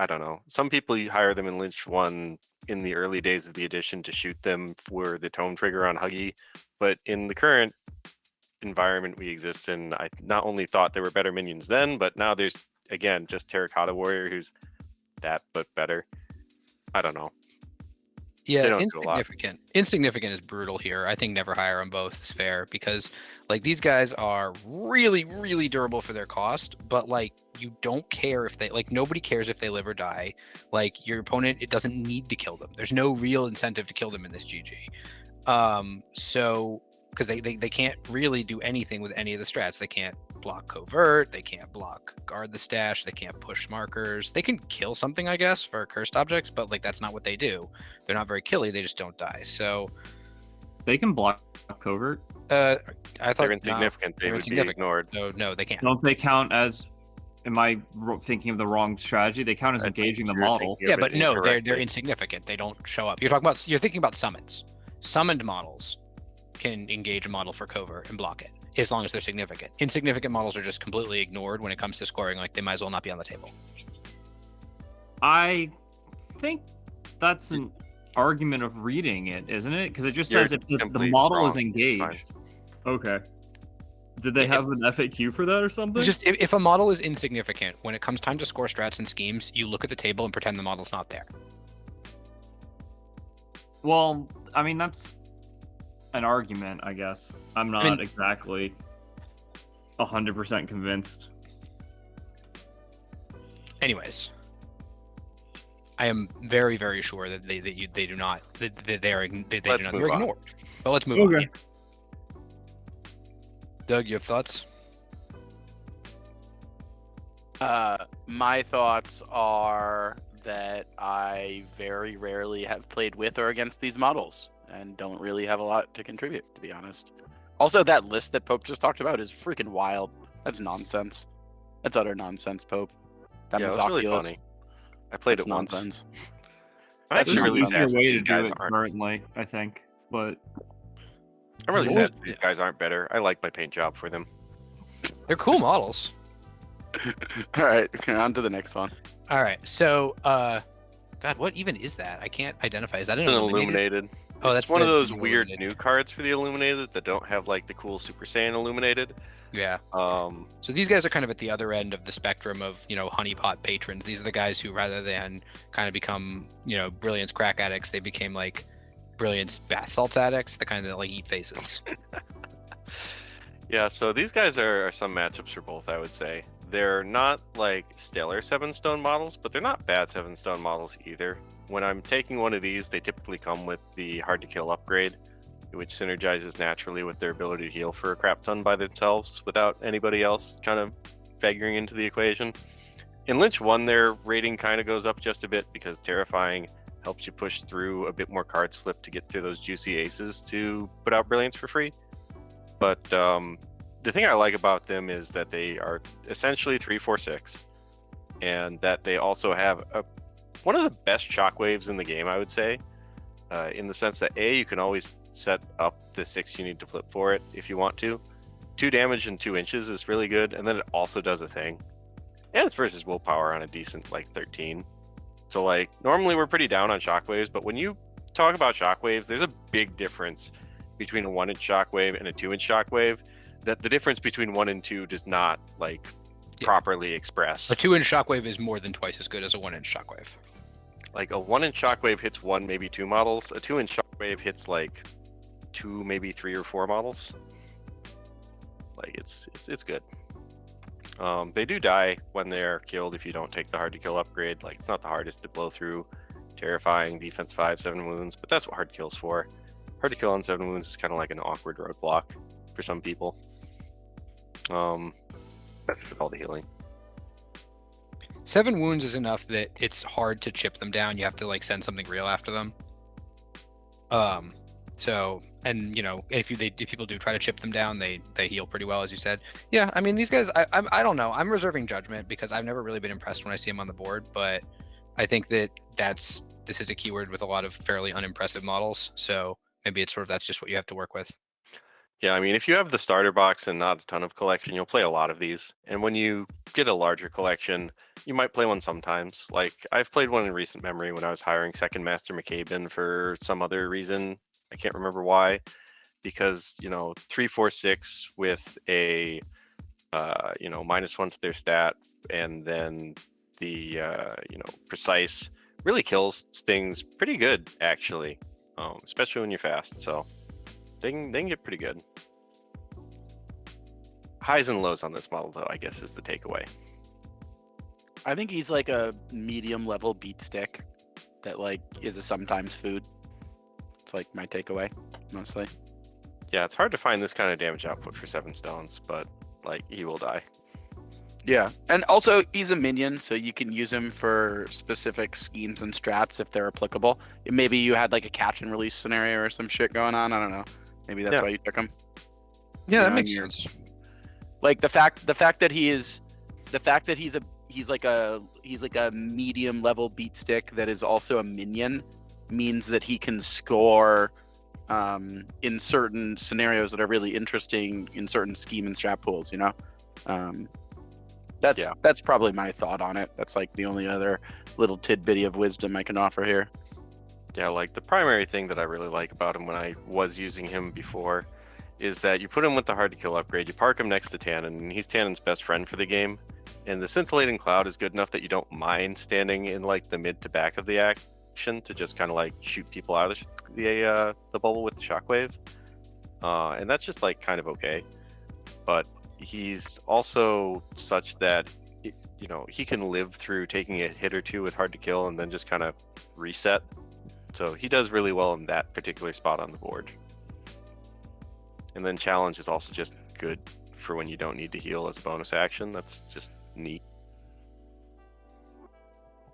don't know. Some people, you hire them in Lynch 1 in the early days of the edition to shoot them for the tome trigger on Huggy. But in the current environment we exist in, I not only thought there were better minions then, but now there's, again, just Terracotta Warrior who's that, but better. I don't know. Yeah, don't do a lot. insignificant. Insignificant is brutal here. I think never hire them both is fair because like these guys are really, really durable for their cost, but like you don't care if they like nobody cares if they live or die. Like your opponent, it doesn't need to kill them. There's no real incentive to kill them in this GG. So because they can't really do anything with any of the strats. They can't block covert, they can't block guard the stash, they can't push markers. They can kill something, I guess, for cursed objects, but like that's not what they do. They're not very killy, they just don't die. So They can block covert. I thought They're insignificant. They they're would be insignificant. ignored. no, they can't. Don't they count as? Am I thinking of the wrong strategy? They count as I think engaging the you're model. thinking Yeah, of but it no, they're incorrectly. insignificant. They don't show up. You're thinking about summons. Summoned models can engage a model for covert and block it as long as they're significant. Insignificant models are just completely ignored when it comes to scoring. Like they might as well not be on the table. I think that's an argument of reading it, isn't it? Because it just You're says if the simply model wrong. is It's engaged. fine. Okay. Did they have an FAQ for that or something? Just if a model is insignificant, when it comes time to score strats and schemes, you look at the table and pretend the model's not there. Well, I mean that's an argument, I guess. I'm not mean- exactly 100% convinced. Anyways, I am very, very sure that they do not that they are they do Let's not. move They're on. ignored. But let's move on. Okay. Yeah. Doug, you have thoughts? My thoughts are that I very rarely have played with or against these models and don't really have a lot to contribute, to be honest. Also, that list that Pope just talked about is freaking wild. That's nonsense. That's utter nonsense, Pope. That Yeah, it was really Mazoculus, funny. I played that's it once. nonsense. I'm That's actually There's really an nonsense. easier sad way these to do guys it aren't. currently, I think. But I'm really Well, sad these guys aren't better. I like my paint job for them. They're cool models. All right, okay, on to the next one. All right. So, God, what even is that? I can't identify. Is that an An Illuminated? Illuminated. Oh, It's that's one of the those weird Illuminated. new cards for the Illuminated that don't have like the cool Super Saiyan Illuminated. Yeah. Um, So these guys are kind of at the other end of the spectrum of, honeypot patrons. These are the guys who, rather than kind of become, Brilliance crack addicts, they became like Brilliance bath salts addicts, the kind that like eat faces. yeah, so these guys are some matchups for both, I would say. They're not like stellar 7-stone models, but they're not bad 7-stone models either. When I'm taking one of these, they typically come with the hard to kill upgrade, which synergizes naturally with their ability to heal for a crap ton by themselves without anybody else kind of figuring into the equation. In Lynch 1, their rating kind of goes up just a bit because Terrifying helps you push through a bit more cards flipped to get to those juicy aces to put out Brilliance for free. But the thing I like about them is that they are essentially 3-4-6, and that they also have one of the best shockwaves in the game, I would say, in the sense that A, you can always set up the 6 you need to flip for it if you want to. 2 damage in 2 inches is really good, and then it also does a thing. And it's versus willpower on a decent like 13. So like normally we're pretty down on shockwaves, but when you talk about shockwaves, there's a big difference between a 1-inch shockwave and a 2-inch shockwave. That the difference between 1 and 2 does not like properly express. A 2-inch shockwave is more than twice as good as a 1-inch shockwave. Like a 1-inch shockwave hits 1, maybe 2 models. A 2-inch shockwave hits like 2, maybe 3 or 4 models. Like it's good. They do die when they're killed if you don't take the hard to kill upgrade. Like it's not the hardest to blow through. Terrifying, defense 5, 7 wounds, but that's what hard kill's for. Hard to kill on 7 wounds is kind of like an awkward roadblock for some people. That's for all the healing. 7 wounds is enough that it's hard to chip them down. You have to like send something real after them. So, and if people do try to chip them down, they heal pretty well, as you said. Yeah, I mean these guys, I don't know. I'm reserving judgment because I've never really been impressed when I see them on the board, but I think that this is a keyword with a lot of fairly unimpressive models. So maybe it's that's just what you have to work with. Yeah, I mean, if you have the starter box and not a ton of collection, you'll play a lot of these. And when you get a larger collection, you might play one sometimes. Like, I've played one in recent memory when I was hiring Second Master McCabe for some other reason. I can't remember why. Because, 3-4-6 with a, -1 to their stat, and then the, precise really kills things pretty good, actually, especially when you're fast. So they can get pretty good. Highs and lows on this model, though, I guess is the takeaway. I think he's like a medium level beat stick that like is a sometimes food. It's like my takeaway, mostly. Yeah, it's hard to find this kind of damage output for 7 stones, but like he will die. Yeah, and also he's a minion, so you can use him for specific schemes and strats if they're applicable. Maybe you had like a catch and release scenario or some shit going on. I don't know. Maybe that's why you took him. Yeah, You that know, makes and sense. Like the fact that he's like a medium level beat stick that is also a minion means that he can score in certain scenarios that are really interesting in certain scheme and strat pools, you know. That's probably my thought on it. That's like the only other little tidbitty of wisdom I can offer here. Yeah, like the primary thing that I really like about him when I was using him before is that you put him with the hard to kill upgrade, you park him next to Tannen, and he's Tannen's best friend for the game. And the scintillating cloud is good enough that you don't mind standing in like the mid to back of the action to just kind of like shoot people out of the bubble with the shockwave. And that's just like kind of okay. But he's also such that you know, he can live through taking a hit or two with hard to kill and then just kind of reset. So he does really well in that particular spot on the board. And then challenge is also just good for when you don't need to heal as a bonus action. That's just neat.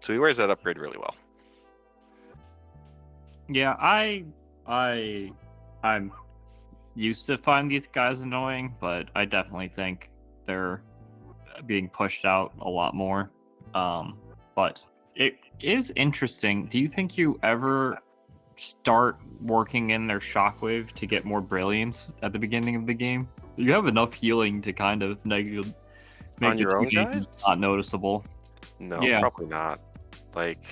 So he wears that upgrade really well. Yeah, I'm used to find these guys annoying, but I definitely think they're being pushed out a lot more. But it is interesting. Do you think you ever start working in their shockwave to get more brilliance at the beginning of the game? You have enough healing to kind of make On your own teammates guys? not noticeable. No, Yeah. probably not. Like,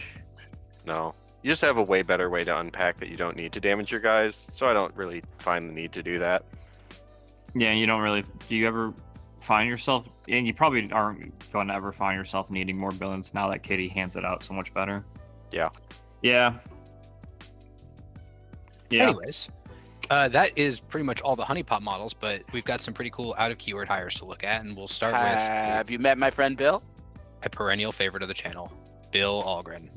no. You just have a way better way to unpack that you don't need to damage your guys, so I don't really find the need to do that. Yeah, you don't really. Do you ever find yourself, and you probably aren't going to ever find yourself needing more brilliance now that Kitty hands it out so much better? Yeah. Yeah. Yeah. Anyways, that is pretty much all the Honeypot models, but we've got some pretty cool out of keyword hires to look at, and we'll start with Have you met my friend Bill? a perennial favorite of the channel, Bill Algren.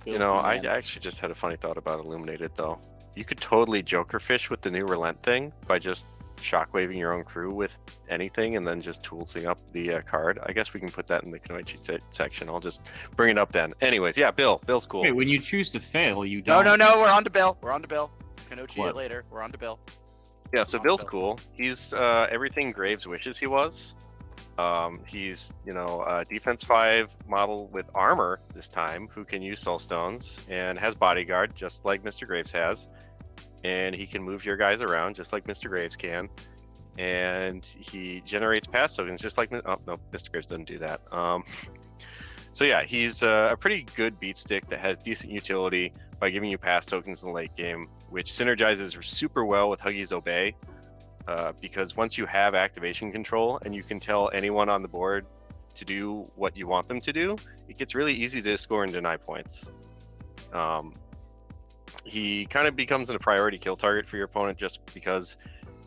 You know, I actually just had a funny thought about Illuminated, though. You could totally Joker fish with the new Relent thing by just shockwaving your own crew with anything and then just toolsing up the card. I guess we can put that in the Kunoichi section. I'll just bring it up then. Anyways, yeah, Bill's cool. Wait, when you choose to fail, you No, don't. no, we're on to Bill. Kunoichi What? it later. We're on to Bill. Yeah, so on Bill's Bill. cool. He's everything Graves wishes he was. He's, you know, a defense 5 model with armor this time who can use soul stones and has bodyguard just like Mr. Graves has. And he can move your guys around just like Mr. Graves can. And he generates pass tokens just like, oh no, Mr. Graves doesn't do that. So yeah, he's a pretty good beat stick that has decent utility by giving you pass tokens in the late game, which synergizes super well with Huggy's Obey. Because once you have activation control and you can tell anyone on the board to do what you want them to do, it gets really easy to score and deny points. He kind of becomes a priority kill target for your opponent just because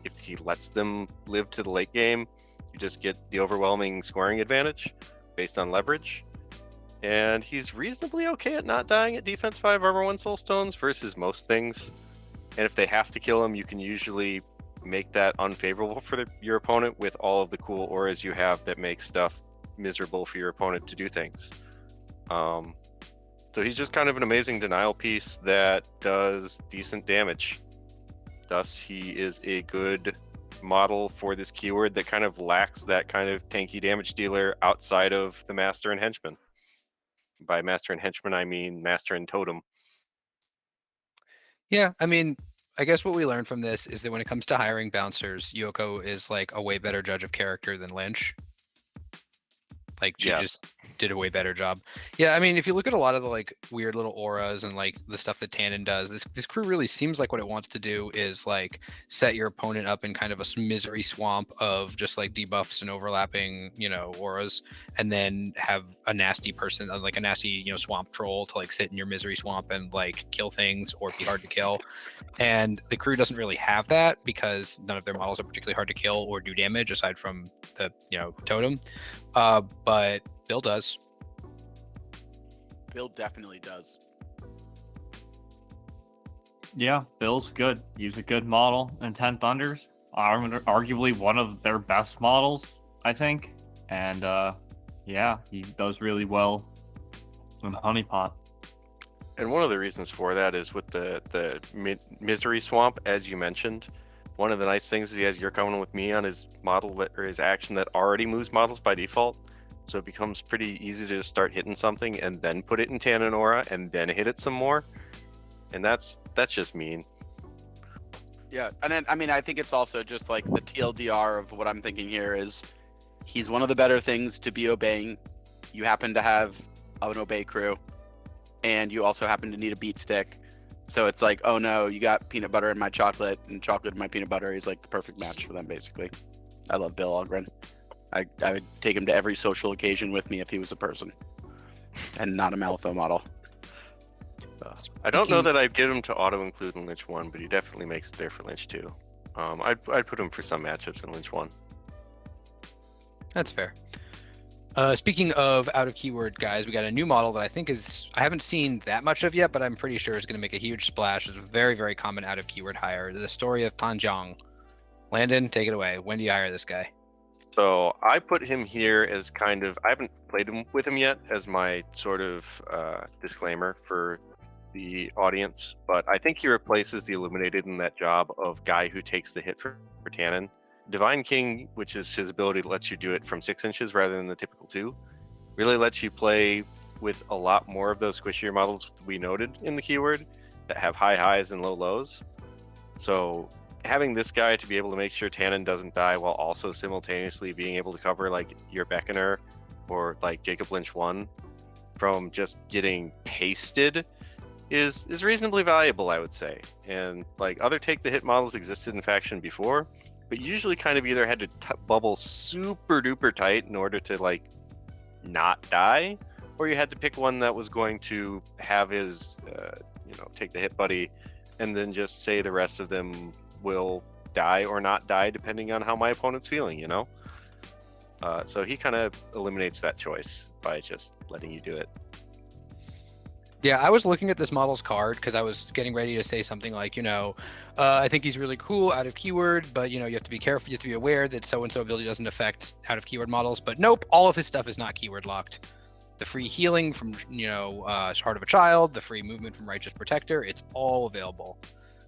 if he lets them live to the late game, you just get the overwhelming scoring advantage based on leverage. And he's reasonably okay at not dying at defense 5 armor 1 soul stones versus most things. And if they have to kill him, you can usually make that unfavorable for your opponent with all of the cool auras you have that make stuff miserable for your opponent to do things. So he's just kind of an amazing denial piece that does decent damage. Thus, he is a good model for this keyword that kind of lacks that kind of tanky damage dealer outside of the Master and Henchman. By Master and Henchman, I mean Master and Totem. Yeah, I mean, I guess what we learned from this is that when it comes to hiring bouncers, Yoko is like a way better judge of character than Lynch. Like she Yes. just did a way better job. Yeah, I mean, if you look at a lot of the like weird little auras and like the stuff that Tannen does, this crew really seems like what it wants to do is like set your opponent up in kind of a misery swamp of just like debuffs and overlapping, auras, and then have a nasty person, like a nasty, swamp troll to like sit in your misery swamp and like kill things or be hard to kill. And the crew doesn't really have that because none of their models are particularly hard to kill or do damage aside from the, totem. But Bill does. Bill definitely does. Yeah, Bill's good. He's a good model in 10 Thunders. Arguably one of their best models, I think. And yeah, he does really well in Honeypot. And one of the reasons for that is with the misery swamp, as you mentioned. One of the nice things is he has You're Coming With Me on his model or his action that already moves models by default. So it becomes pretty easy to just start hitting something and then put it in Tannen Aura and then hit it some more. And that's just mean. Yeah, and then, I mean, I think it's also just like the TLDR of what I'm thinking here is he's one of the better things to be obeying. You happen to have an obey crew, and you also happen to need a beat stick. So it's like, oh no, you got peanut butter in my chocolate and chocolate in my peanut butter. He's like the perfect match for them, basically. I love Bill Algren. I would take him to every social occasion with me if he was a person and not a Malifaux model. I don't know that I'd get him to auto-include in Lynch 1, but he definitely makes it there for Lynch 2. I'd put him for some matchups in Lynch 1. That's fair. Speaking of out of keyword guys, we got a new model that I haven't seen that much of yet, but I'm pretty sure is going to make a huge splash. It's a very, very common out of keyword hire. The story of Gia'ng. Landon, take it away. When do you hire this guy? So I put him here as kind of, I haven't played him with him yet as my sort of disclaimer for the audience, but I think he replaces the Illuminated in that job of guy who takes the hit for Tannen. Divine King, which is his ability that lets you do it from 6 inches rather than the typical 2, really lets you play with a lot more of those squishier models we noted in the keyword that have high highs and low lows. So having this guy to be able to make sure Tannen doesn't die while also simultaneously being able to cover like your Beckoner or like Jakob Lynch 1 from just getting pasted is reasonably valuable, I would say. And like other take the hit models existed in faction before, but you usually kind of either had to bubble super duper tight in order to like not die, or you had to pick one that was going to have his take the hit buddy and then just say the rest of them will die or not die depending on how my opponent's feeling, so he kind of eliminates that choice by just letting you do it. Yeah, I was looking at this model's card because I was getting ready to say something like, I think he's really cool out of keyword, but you have to be careful, you have to be aware that so-and-so ability doesn't affect out of keyword models. But nope, all of his stuff is not keyword locked. The free healing from, Heart of a Child, the free movement from Righteous Protector, it's all available.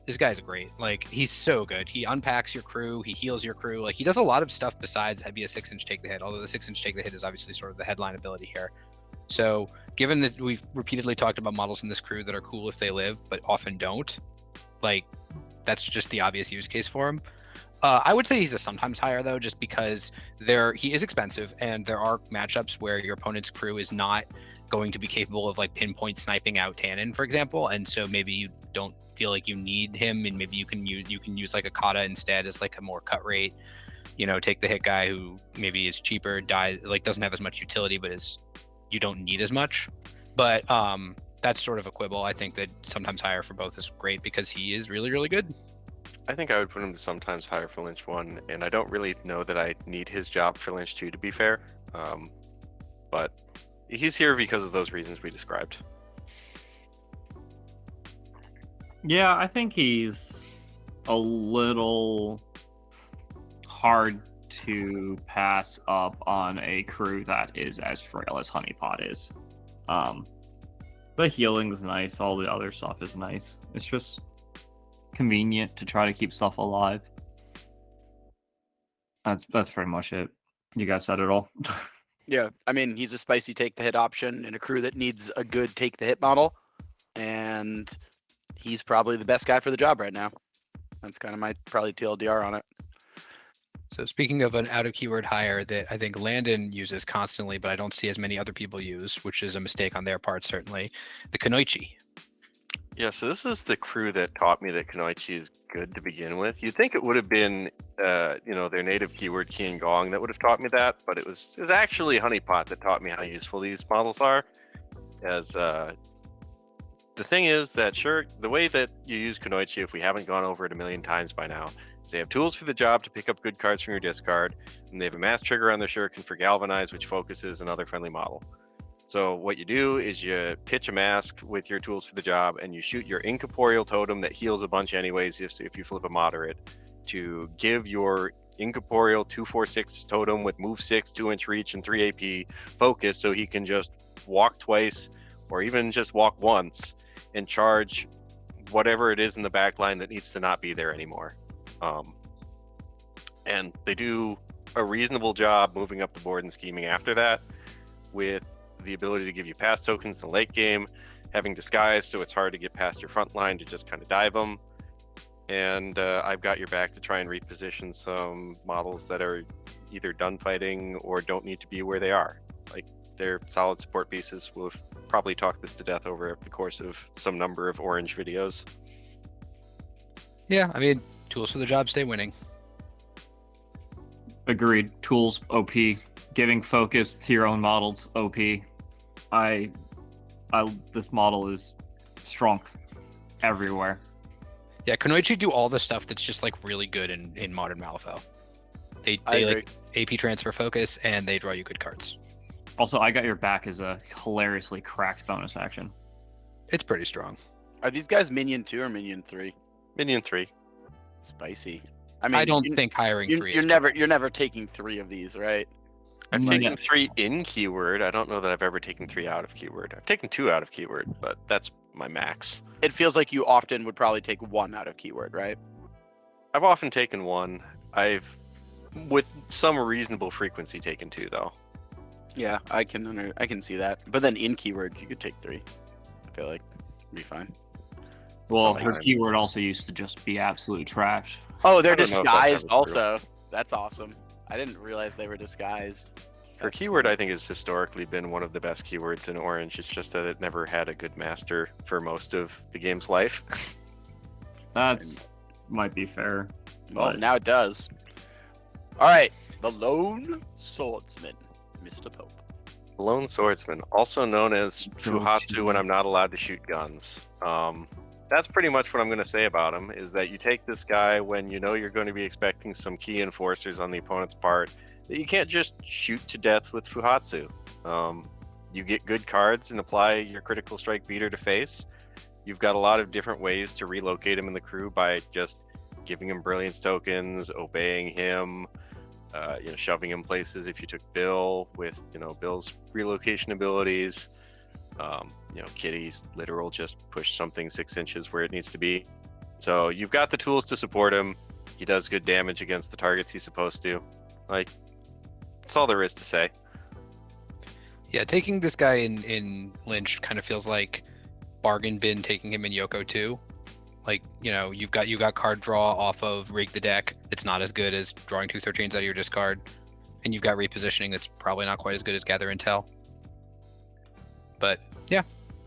This guy's great. Like, he's so good. He unpacks your crew, he heals your crew. Like, he does a lot of stuff besides be a 6-inch take the hit, although the 6-inch take the hit is obviously sort of the headline ability here. So given that we've repeatedly talked about models in this crew that are cool if they live, but often don't, like, that's just the obvious use case for him. I would say he's a sometimes hire, though, just because he is expensive, and there are matchups where your opponent's crew is not going to be capable of, like, pinpoint sniping out Tannen, for example, and so maybe you don't feel like you need him, and maybe you can use like a Kata instead as, like, a more cut rate, take the hit guy who maybe is cheaper, doesn't have as much utility, but you don't need as much. But that's sort of a quibble. I think that sometimes hire for both is great because he is really, really good. I think I would put him to sometimes hire for Lynch 1, and I don't really know that I need his job for Lynch 2, to be fair. But he's here because of those reasons we described. Yeah, I think he's a little hard to pass up on a crew that is as frail as Honeypot is. The healing's nice, all the other stuff is nice. It's just convenient to try to keep stuff alive. That's pretty much it. You guys said it all. Yeah, I mean, he's a spicy take the hit option in a crew that needs a good take the hit model, and he's probably the best guy for the job right now. That's kind of my probably TLDR on it. So speaking of an out of keyword hire that I think Landon uses constantly, but I don't see as many other people use, which is a mistake on their part, certainly, the Kunoichi. Yeah, so this is the crew that taught me that Kunoichi is good to begin with. You'd think it would have been, their native keyword Gia'ng that would have taught me that, but it was actually Honeypot that taught me how useful these models are. As the thing is that the way that you use Kunoichi, if we haven't gone over it a million times by now, is they have tools for the job to pick up good cards from your discard, and they have a mass trigger on their shuriken for Galvanize, which focuses another friendly model. So what you do is you pitch a mask with your tools for the job, and you shoot your incorporeal totem that heals a bunch anyways if you flip a moderate, to give your incorporeal 2/4/6 totem with move 6, 2-inch reach, and 3 AP focus, so he can just walk twice or even just walk once and charge whatever it is in the back line that needs to not be there anymore. And they do a reasonable job moving up the board and scheming after that, with the ability to give you pass tokens in the late game, having disguise so it's hard to get past your front line to just kind of dive them. And I've got your back to try and reposition some models that are either done fighting or don't need to be where they are. Like, they're solid support pieces. We'll probably talk this to death over the course of some number of orange videos. Yeah, I mean, tools for the job stay winning. Agreed. Tools OP. Giving focus to your own models OP. This model is strong everywhere. Yeah, Kunoichi do all the stuff that's just like really good in modern Malifaux. They like AP transfer focus, and they draw you good cards. Also, I got your back is a hilariously cracked bonus action. It's pretty strong. Are these guys minion 2 or minion 3? Minion 3. Spicy. I don't think hiring 3 you're never taking 3 of these, right? I've taken 3 in keyword. I don't know that I've ever taken 3 out of keyword. I've taken 2 out of keyword, but that's my max. It feels like you often would probably take 1 out of keyword, right? I've often taken 1. I've, with some reasonable frequency, taken 2 though. Yeah, I can see that. But then in keyword, you could take 3. I feel like it'd be fine. Well, her keyword also used to just be absolute trash. Oh, they're I don't know if that's disguised ever true. also. That's awesome. I didn't realize they were disguised. Her keyword, I think, has historically been one of the best keywords in Orange. It's just that it never had a good master for most of the game's life. That's might be fair. Well, but- now it does. All right, the Lone Swordsman, Mr. Pope. Lone Swordsman, also known as Fuhatsu when I'm not allowed to shoot guns. That's pretty much what I'm going to say about him, is that you take this guy when you know you're going to be expecting some key enforcers on the opponent's part that you can't just shoot to death with Fuhatsu. You get good cards and apply your critical strike beater to face. You've got a lot of different ways to relocate him in the crew by just giving him Brilliance tokens, obeying him, shoving him places if you took Bill with, Bill's relocation abilities. Kitty's literal just push something 6 inches where it needs to be. So you've got the tools to support him. He does good damage against the targets he's supposed to. That's all there is to say. Yeah, taking this guy in Lynch kind of feels like bargain bin taking him in Yoko too. You've got card draw off of Rig the Deck. It's not as good as drawing 2/13s out of your discard. And you've got repositioning that's probably not quite as good as Gather Intel. But yeah,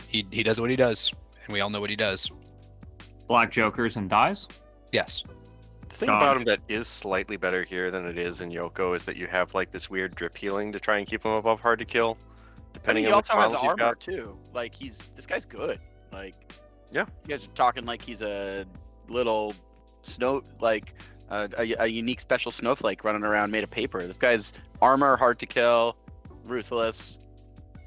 he does what he does, and we all know what he does. Black Jokers and dies? Yes. The thing about him that is slightly better here than it is in Yoko is that you have this weird drip healing to try and keep him above hard to kill. Depending he on which also has models you've armor got. too. This guy's good. Yeah. You guys are talking like he's a little snow, a unique special snowflake running around made of paper. This guy's armor, hard to kill, ruthless,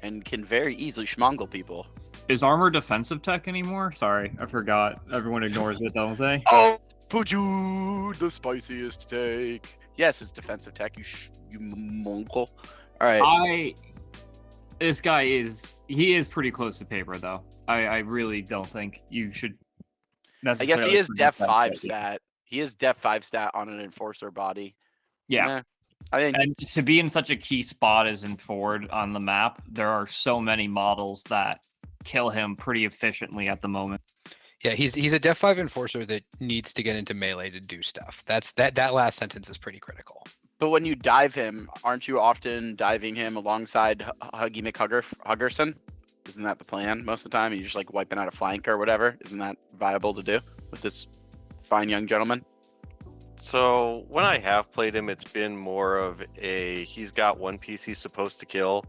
and can very easily schmongle people. Is armor defensive tech anymore? Sorry, I forgot. Everyone ignores it, don't they? Oh, put you the spiciest take. Yes, it's defensive tech. You monkel. All right. This guy is pretty close to paper though. I really don't think you should I necessarily. guess he is predict def that 5 quickly. stat. He is def 5 stat on an enforcer body. Yeah. I think And to be in such a key spot as in forward on the map, there are so many models that kill him pretty efficiently at the moment. Yeah, he's a Def 5 enforcer that needs to get into melee to do stuff. That last sentence is pretty critical. But when you dive him, aren't you often diving him alongside Huggy McHuggerson? Isn't that the plan most of the time? You're just like wiping out a flank or whatever. Isn't that viable to do with this fine young gentleman? So when I have played him, it's been more of he's got one piece he's supposed to kill,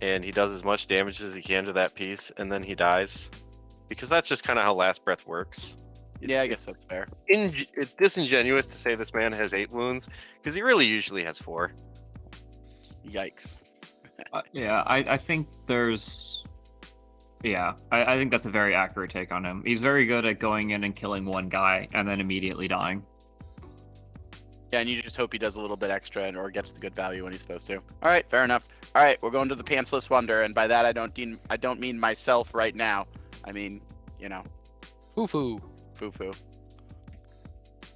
and he does as much damage as he can to that piece, and then he dies. Because that's just kind of how Last Breath works. Yeah, I guess that's fair. It's disingenuous to say this man has 8 wounds, because he really usually has 4. Yikes. Yeah, I think there's... Yeah, I think that's a very accurate take on him. He's very good at going in and killing one guy and then immediately dying. Yeah, and you just hope he does a little bit extra or gets the good value when he's supposed to. All right, fair enough. All right, we're going to the Pantsless Wonder, and by that I don't mean myself right now. I mean, you know, Foo-foo. Foo-foo.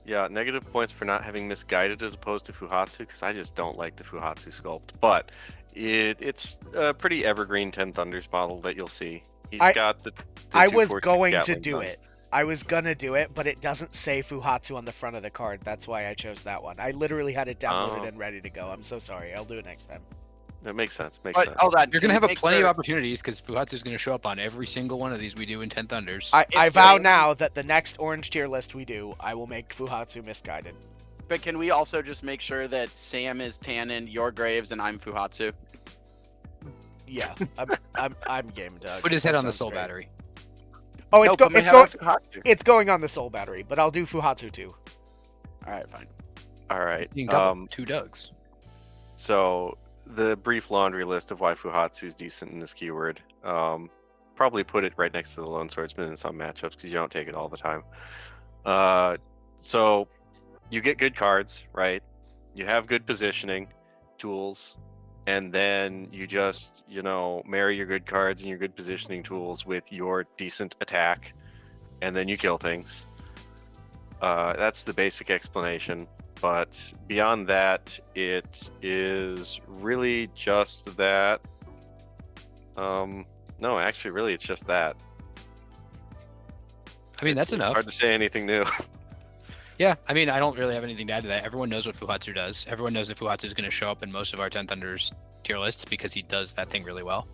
Yeah, negative points for not having Misguided as opposed to Fuhatsu, because I just don't like the Fuhatsu sculpt. But it's a pretty evergreen 10 Thunders model that you'll see. He's got the I two was 14 going to Gatling do guns. it. I was gonna do it, but it doesn't say Fuhatsu on the front of the card. That's why I chose that one. I literally had it downloaded and ready to go. I'm so sorry. I'll do it next time. That makes sense. But hold on. You're going to have plenty of opportunities because Fuhatsu is going to show up on every single one of these we do in 10 Thunders. I vow now that the next orange tier list we do, I will make Fuhatsu Misguided. But can we also just make sure that Sam is Tannen, you're Graves, and I'm Fuhatsu? Yeah, I'm game, Doug. Put his head That on the sounds soul great. battery. Oh, No, put me head on Fuhatsu. it's going on the soul battery, but I'll do Fuhatsu too. All right, fine. All right. You can couple 2 Dougs. So the brief laundry list of why Fuhatsu is decent in this keyword. Probably put it right next to the Lone Swordsman in some matchups because you don't take it all the time. So you get good cards, right? You have good positioning tools, and then you just, marry your good cards and your good positioning tools with your decent attack, and then you kill things. That's the basic explanation. But beyond that, it is really just that. No, actually, really, it's just that. I mean, that's It's enough. hard to say anything new. Yeah, I mean, I don't really have anything to add to that. Everyone knows what Fuhatsu does. Everyone knows that Fuhatsu is going to show up in most of our 10 Thunders tier lists because he does that thing really well.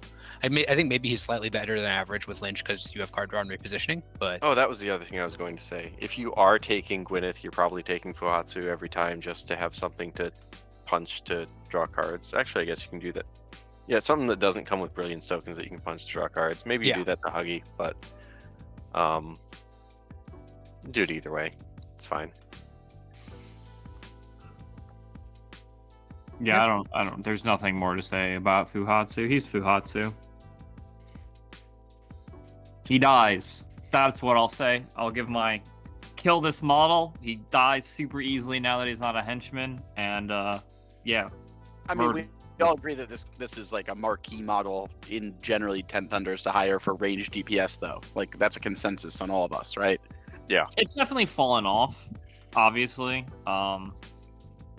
I think maybe he's slightly better than average with Lynch because you have card draw and repositioning, but... Oh, that was the other thing I was going to say. If you are taking Gwyneth, you're probably taking Fuhatsu every time just to have something to punch to draw cards. Actually, I guess you can do that. Yeah, something that doesn't come with Brilliance tokens that you can punch to draw cards. Maybe you do that to Huggy, but do it either way. It's fine. Yeah, I don't. There's nothing more to say about Fuhatsu. He's Fuhatsu. He dies. That's what I'll say. I'll give my kill this model. He dies super easily now that he's not a henchman, and yeah. I mean, we all agree that this is like a marquee model in generally 10 Thunders to hire for range DPS, though. Like that's a consensus on all of us, right? Yeah. It's definitely fallen off, obviously.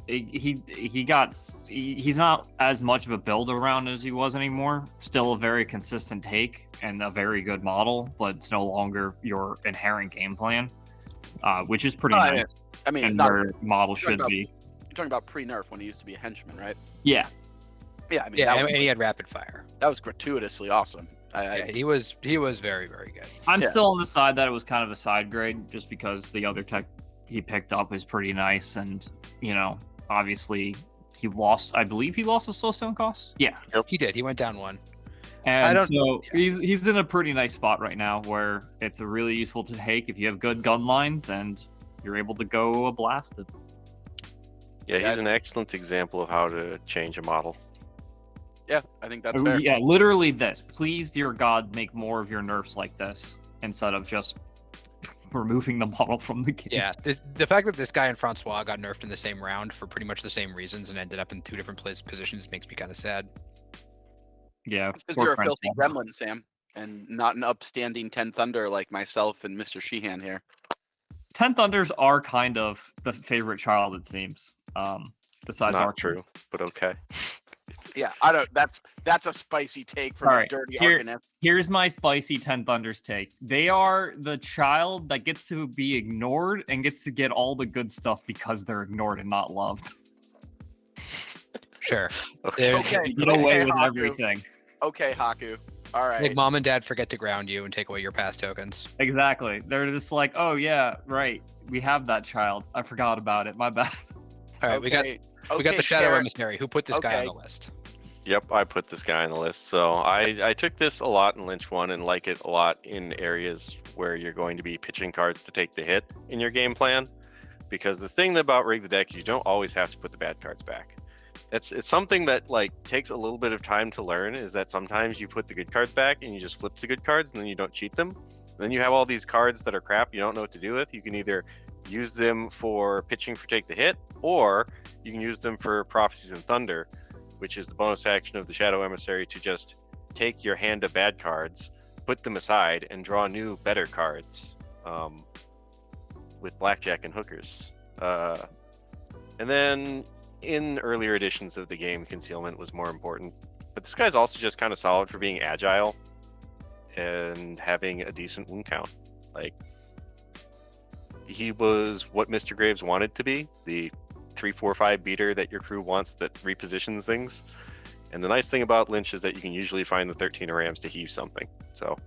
He's not as much of a build around as he was anymore. Still a very consistent take and a very good model, but it's no longer your inherent game plan, which is pretty nice. I mean, and not, where model should be. You're talking about pre-nerf when he used to be a henchman, right? Yeah. Yeah, I mean, yeah, and he had rapid fire. That was gratuitously awesome. Yeah, he was very, very good. I'm still on the side that it was kind of a side grade, just because the other tech he picked up is pretty nice, and obviously he lost. I believe he lost the slow stone cost. Yeah, he did. He went down 1. And he's in a pretty nice spot right now, where it's a really useful to take if you have good gun lines and you're able to go blasted. Yeah, he's an excellent example of how to change a model. Yeah, I think that's fair. Yeah, literally this. Please, dear God, make more of your nerfs like this instead of just removing the model from the game. Yeah, the fact that this guy and Francois got nerfed in the same round for pretty much the same reasons and ended up in 2 different positions makes me kind of sad. Yeah, because you're a filthy gremlin, Sam, and not an upstanding 10 Thunder like myself and Mr. Sheehan here. 10 Thunders are kind of the favorite child, it seems. Besides not our true, but okay. Yeah, I don't. That's a spicy take from All a right, dirty here- Arcanist. Here's my spicy 10 Thunders take. They are the child that gets to be ignored and gets to get all the good stuff because they're ignored and not loved. Sure. Okay. They're- Okay, You get away with Haku. everything. Okay, Haku. All It's right. like mom and dad forget to ground you and take away your pass tokens. Exactly. They're just like, oh yeah, right. We have that child. I forgot about it. My bad. All right, we got the Shadow Emissary. Who put this guy on the list? Yep, I put this guy on the list. So I took this a lot in Lynch 1 and like it a lot in areas where you're going to be pitching cards to take the hit in your game plan. Because the thing about Rig the Deck is you don't always have to put the bad cards back. It's something that like takes a little bit of time to learn, is that sometimes you put the good cards back and you just flip the good cards and then you don't cheat them. And then you have all these cards that are crap you don't know what to do with. You can either use them for pitching for take the hit, or you can use them for Prophecies and Thunder, which is the bonus action of the Shadow Emissary to just take your hand of bad cards, put them aside, and draw new, better cards with blackjack and hookers. And then in earlier editions of the game, concealment was more important. But this guy's also just kind of solid for being agile and having a decent wound count. Like, he was what Mr. Graves wanted to be, the 3-4-5 beater that your crew wants that repositions things. And the nice thing about Lynch is that you can usually find the 13 Rams to heave something. So,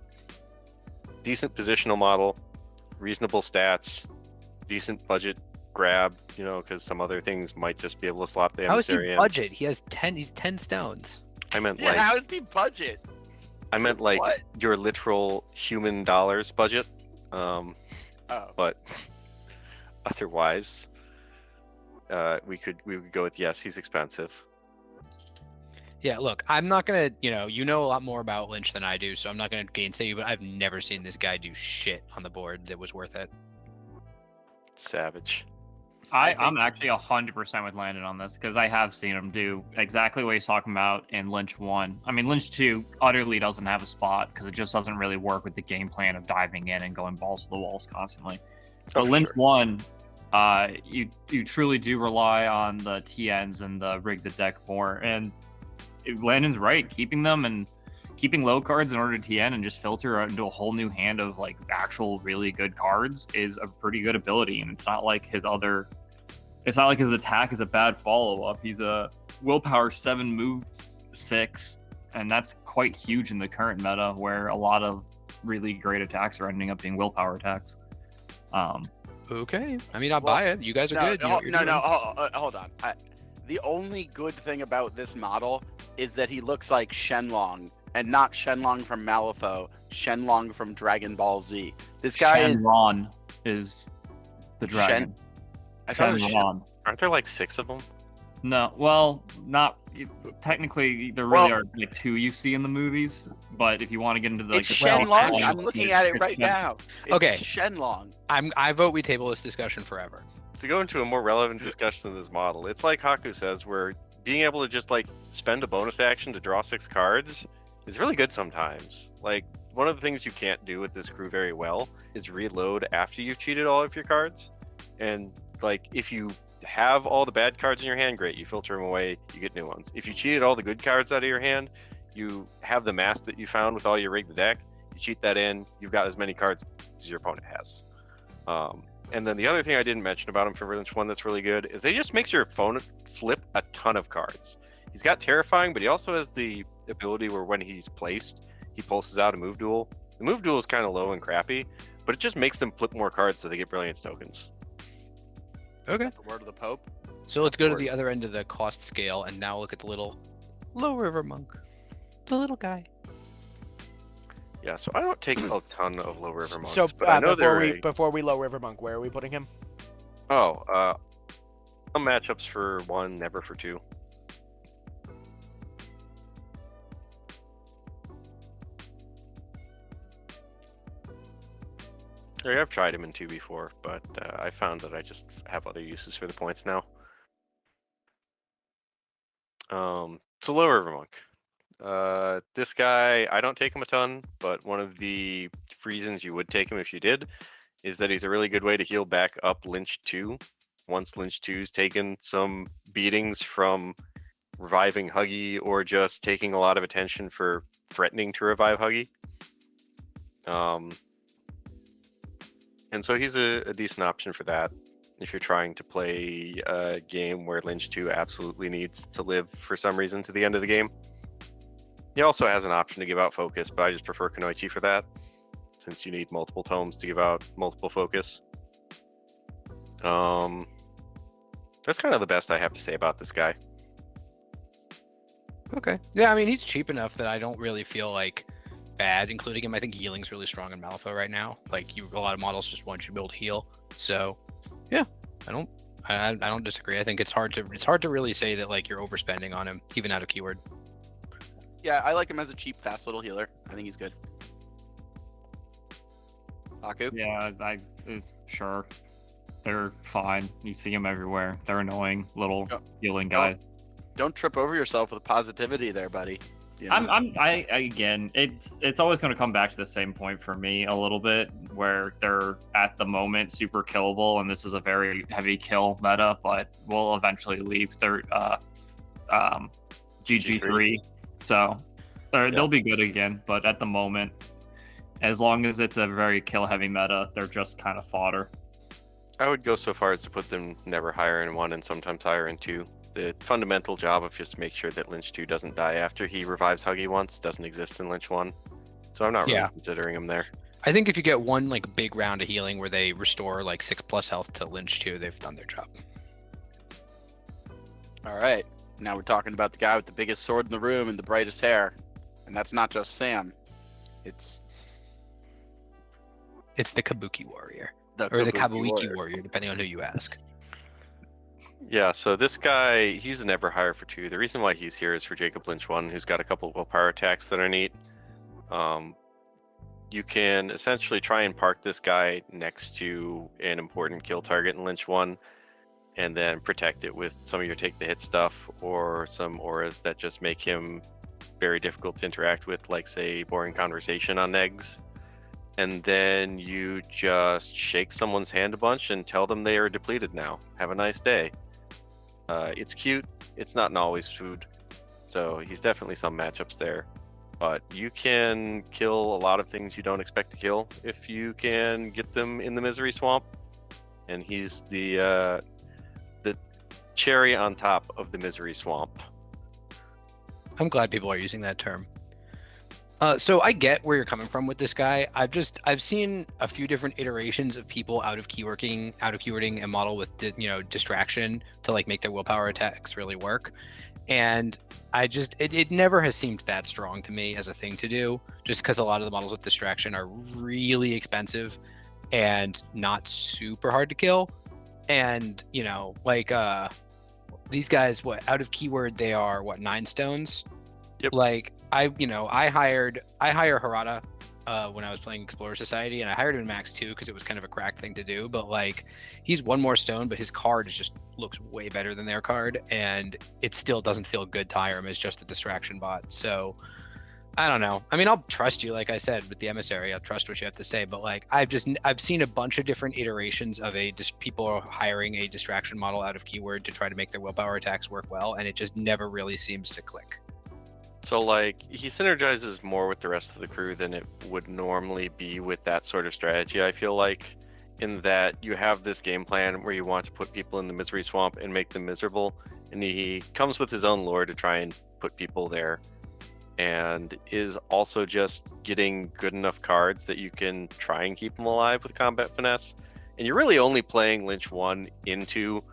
decent positional model, reasonable stats, decent budget grab, you know, because some other things might just be able to slot the How is he Emissary in. budget? He's 10 stones. I meant Yeah, like how is he budget? What? your literal human dollars budget. Oh. But otherwise, we could go with yes, he's expensive. Yeah, look, I'm not gonna, you know a lot more about Lynch than I do, so I'm not gonna gainsay you, but I've never seen this guy do shit on the board that was worth it. Savage. I'm actually 100% with Landon on this because I have seen him do exactly what he's talking about in Lynch 1. I mean, Lynch 2 utterly doesn't have a spot because it just doesn't really work with the game plan of diving in and going balls to the walls constantly. But Lynch 1, you truly do rely on the TNs and the rig the deck more. And Landon's right, keeping them and keeping low cards in order to TN and just filter into a whole new hand of like actual really good cards is a pretty good ability. And it's not like his attack is a bad follow-up. He's a willpower 7, move 6, and that's quite huge in the current meta where a lot of really great attacks are ending up being willpower attacks. Okay. I mean, I'll buy it. You guys are good. You know what you're doing. Hold on. The only good thing about this model is that he looks like Shenlong, and not Shenlong from Malifaux, Shenlong from Dragon Ball Z. This guy Shenron is the dragon. I thought it was Shenron. Aren't there like 6 of them? No, well, not technically. There really are like 2 you see in the movies, but if you want to get into the, like, It's the Shenlong. I'm looking at it right now. It's Okay. Shenlong. I vote we table this discussion forever. To go into a more relevant discussion of this model, it's like Haku says, where being able to just like spend a bonus action to draw 6 cards is really good sometimes. Like, one of the things you can't do with this crew very well is reload after you've cheated all of your cards. And like, if you have all the bad cards in your hand, great, you filter them away, you get new ones. If you cheated all the good cards out of your hand, you have the mask that you found with all your rig the deck, you cheat that in, you've got as many cards as your opponent has. And then the other thing I didn't mention about him for Lynch 1 that's really good is they just makes your opponent flip a ton of cards. He's got Terrifying, but he also has the ability where when he's placed, he pulses out a move duel. The move duel is kind of low and crappy, but it just makes them flip more cards so they get Brilliance tokens. Okay. The word of the Pope. So let's go to the other end of the cost scale and now look at the little Low River Monk. The little guy. Yeah, so I don't take a ton of Low River Monks. So but I know before we Low River Monk, where are we putting him? some matchups for 1, never for 2. I've tried him in 2 before, but I found that I just have other uses for the points now. So Low River Monk. This guy, I don't take him a ton, but one of the reasons you would take him if you did is that he's a really good way to heal back up Lynch 2. Once Lynch 2's taken some beatings from reviving Huggy or just taking a lot of attention for threatening to revive Huggy. And so he's a decent option for that if you're trying to play a game where Lynch 2 absolutely needs to live for some reason to the end of the game. He also has an option to give out focus, but I just prefer Kunoichi for that, since you need multiple tomes to give out multiple focus. That's kind of the best I have to say about this guy. Okay. Yeah, I mean, he's cheap enough that I don't really feel like bad including him. I think healing's really strong in Malifaux right now. Like, a lot of models just want you to be able to heal. So, yeah, I don't disagree. I think it's hard to really say that like you're overspending on him, even out of keyword. Yeah, I like him as a cheap, fast little healer. I think he's good. Aku? Yeah, it's sure. They're fine. You see them everywhere. They're annoying little healing guys. Don't trip over yourself with positivity there, buddy. You know? Again, it's always going to come back to the same point for me a little bit, where they're at the moment super killable, and this is a very heavy kill meta, but we'll eventually leave GG3, so they'll be good again. But at the moment, as long as it's a very kill heavy meta, they're just kind of fodder. I would go so far as to put them never higher in 1 and sometimes higher in 2. The fundamental job of just make sure that Lynch 2 doesn't die after he revives Huggy once doesn't exist in Lynch 1. So I'm not really considering him there. I think if you get one like big round of healing where they restore like 6+ health to Lynch 2, they've done their job. All right. Now we're talking about the guy with the biggest sword in the room and the brightest hair. And that's not just Sam. It's the Kabuki Warrior. the Kabuki Warrior, depending on who you ask. Yeah, so this guy, he's a never higher for 2. The reason why he's here is for Jakob Lynch 1, who's got a couple of willpower attacks that are neat. You can essentially try and park this guy next to an important kill target in Lynch 1, and then protect it with some of your take the hit stuff, or some auras that just make him very difficult to interact with, like say boring conversation on eggs. And then you just shake someone's hand a bunch and tell them they are depleted now. Have a nice day. It's cute. It's not an always food. So he's definitely some matchups there. But you can kill a lot of things you don't expect to kill if you can get them in the misery swamp. And he's the cherry on top of the misery swamp. I'm glad people are using that term. So I get where you're coming from with this guy. I've seen a few different iterations of people out of keywording a model with distraction to like make their willpower attacks really work, and it never has seemed that strong to me as a thing to do, just because a lot of the models with distraction are really expensive and not super hard to kill, and these guys, out of keyword they are 9 stones. Yep. Like I hire Harada when I was playing Explorer Society, and I hired him in Max 2 because it was kind of a crack thing to do. But like, he's 1 more stone, but his card looks way better than their card, and it still doesn't feel good to hire him as just a distraction bot. So I don't know. I mean, I'll trust you, like I said, with the Emissary. I'll trust what you have to say. But like, I've seen a bunch of different iterations of people are hiring a distraction model out of keyword to try to make their willpower attacks work well, and it just never really seems to click. So like, he synergizes more with the rest of the crew than it would normally be with that sort of strategy, I feel like, in that you have this game plan where you want to put people in the misery swamp and make them miserable, and he comes with his own lore to try and put people there, and is also just getting good enough cards that you can try and keep them alive with combat finesse. And you're really only playing Lynch 1 into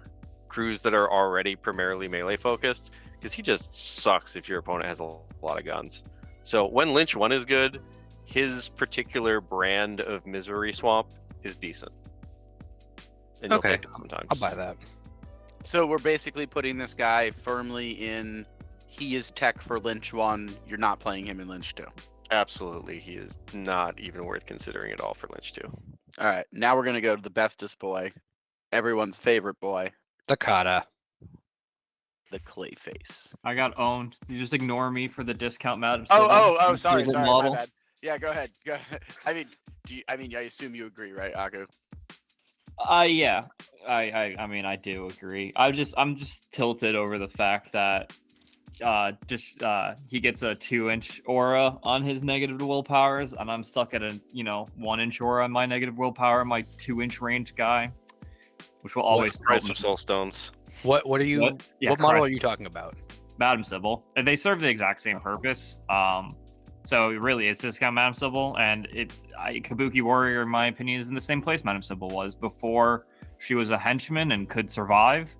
crews that are already primarily melee focused, because he just sucks if your opponent has a lot of guns. So when Lynch 1 is good, his particular brand of misery swamp is decent. And you'll take it sometimes. I'll buy that. So we're basically putting this guy firmly in, he is tech for Lynch 1, you're not playing him in Lynch 2. Absolutely, he is not even worth considering at all for Lynch 2. All right, now we're going to go to the bestest boy, everyone's favorite boy, Takata. the Clayface. I got owned. You just ignore me for the discount match. Sorry, my bad. Yeah, go ahead. I mean, I assume you agree, right, Aku? Yeah. I mean, I do agree. I'm just tilted over the fact that he gets a 2-inch aura on his negative willpowers, and I'm stuck at a 1-inch aura on my negative willpower, my 2-inch range guy, which will always What's the price of soul stones. What are you? Yeah, what model correct. are you talking about? Madam Sybil, and they serve the exact same purpose. So really, it's discount Madam Sybil, and Kabuki Warrior, in my opinion, is in the same place Madam Sybil was before she was a henchman and could survive.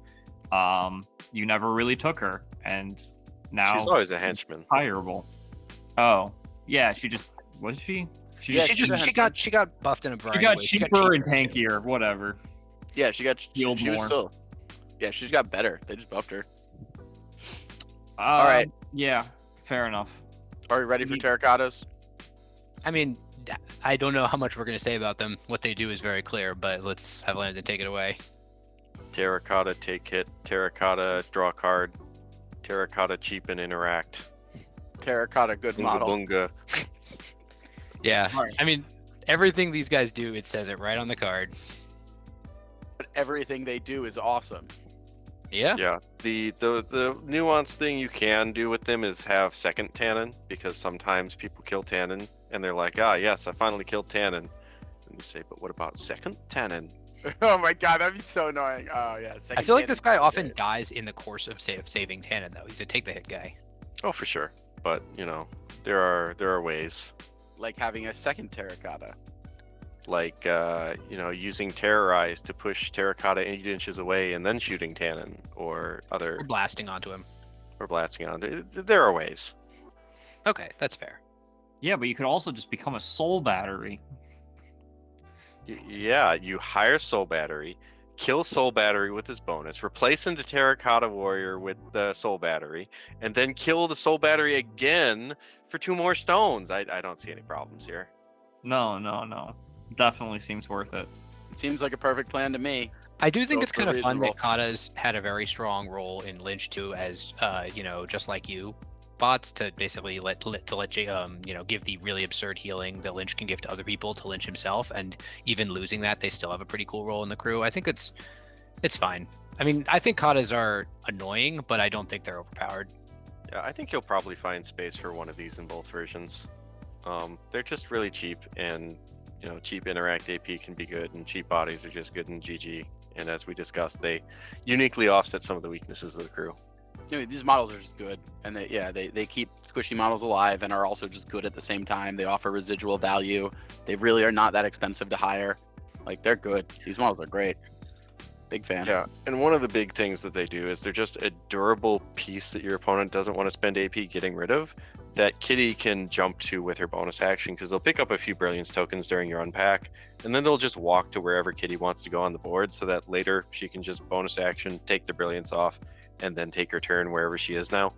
You never really took her, and now She's always a henchman. hireable. Oh, yeah, she got buffed in a variety. She got of ways. cheaper and too. tankier, whatever. Yeah, she Healed was more. still. Yeah, she's got better. They just buffed her. All right. Yeah, fair enough. Are you ready for terracottas? I mean, I don't know how much we're going to say about them. What they do is very clear, but let's have Landon take it away. Terracotta, take hit. Terracotta, draw card. Terracotta, cheap and interact. Terracotta, good model. Bunga. Yeah, Alright. I mean, everything these guys do, it says it right on the card. But everything they do is awesome. Yeah. Yeah. The nuanced thing you can do with them is have second Tannen, because sometimes people kill Tannen and they're like, yes, I finally killed Tannen. And you say, but what about second Tannen? Oh my god, that'd be so annoying. Oh yeah. I feel like this guy often dies in the course of saving Tannen, though. He's a take the hit guy. Oh, for sure. But there are ways, like having a second terracotta. like using Terrorize to push Terracotta 8 inches away and then shooting Tannen, or Or blasting onto him. blasting on. There are ways. Okay, that's fair. Yeah, but you could also just become a soul battery. Yeah, you hire Soul Battery, kill Soul Battery with his bonus, replace him to Terracotta Warrior with the Soul Battery, and then kill the Soul Battery again for 2 more stones. I don't see any problems here. No. Definitely seems worth it. Seems like a perfect plan to me. I do think So it's kind of fun that reasonable. Kata's had a very strong role in Lynch too, as just like you, bots to basically give the really absurd healing that Lynch can give to other people to Lynch himself, and even losing that, they still have a pretty cool role in the crew. I think it's fine. I mean, I think Katas are annoying, but I don't think they're overpowered. Yeah, I think you'll probably find space for one of these in both versions. They're just really cheap, and cheap interact AP can be good, and cheap bodies are just good in GG. And as we discussed, they uniquely offset some of the weaknesses of the crew. These models are just good, and they keep squishy models alive and are also just good at the same time. They offer residual value. They really are not that expensive to hire. Like, they're good. These models are great. Big fan. Yeah, and one of the big things that they do is they're just a durable piece that your opponent doesn't want to spend AP getting rid of, that Kitty can jump to with her bonus action, because they'll pick up a few Brilliance tokens during your unpack, and then they'll just walk to wherever Kitty wants to go on the board, so that later she can just bonus action, take the Brilliance off, and then take her turn wherever she is now.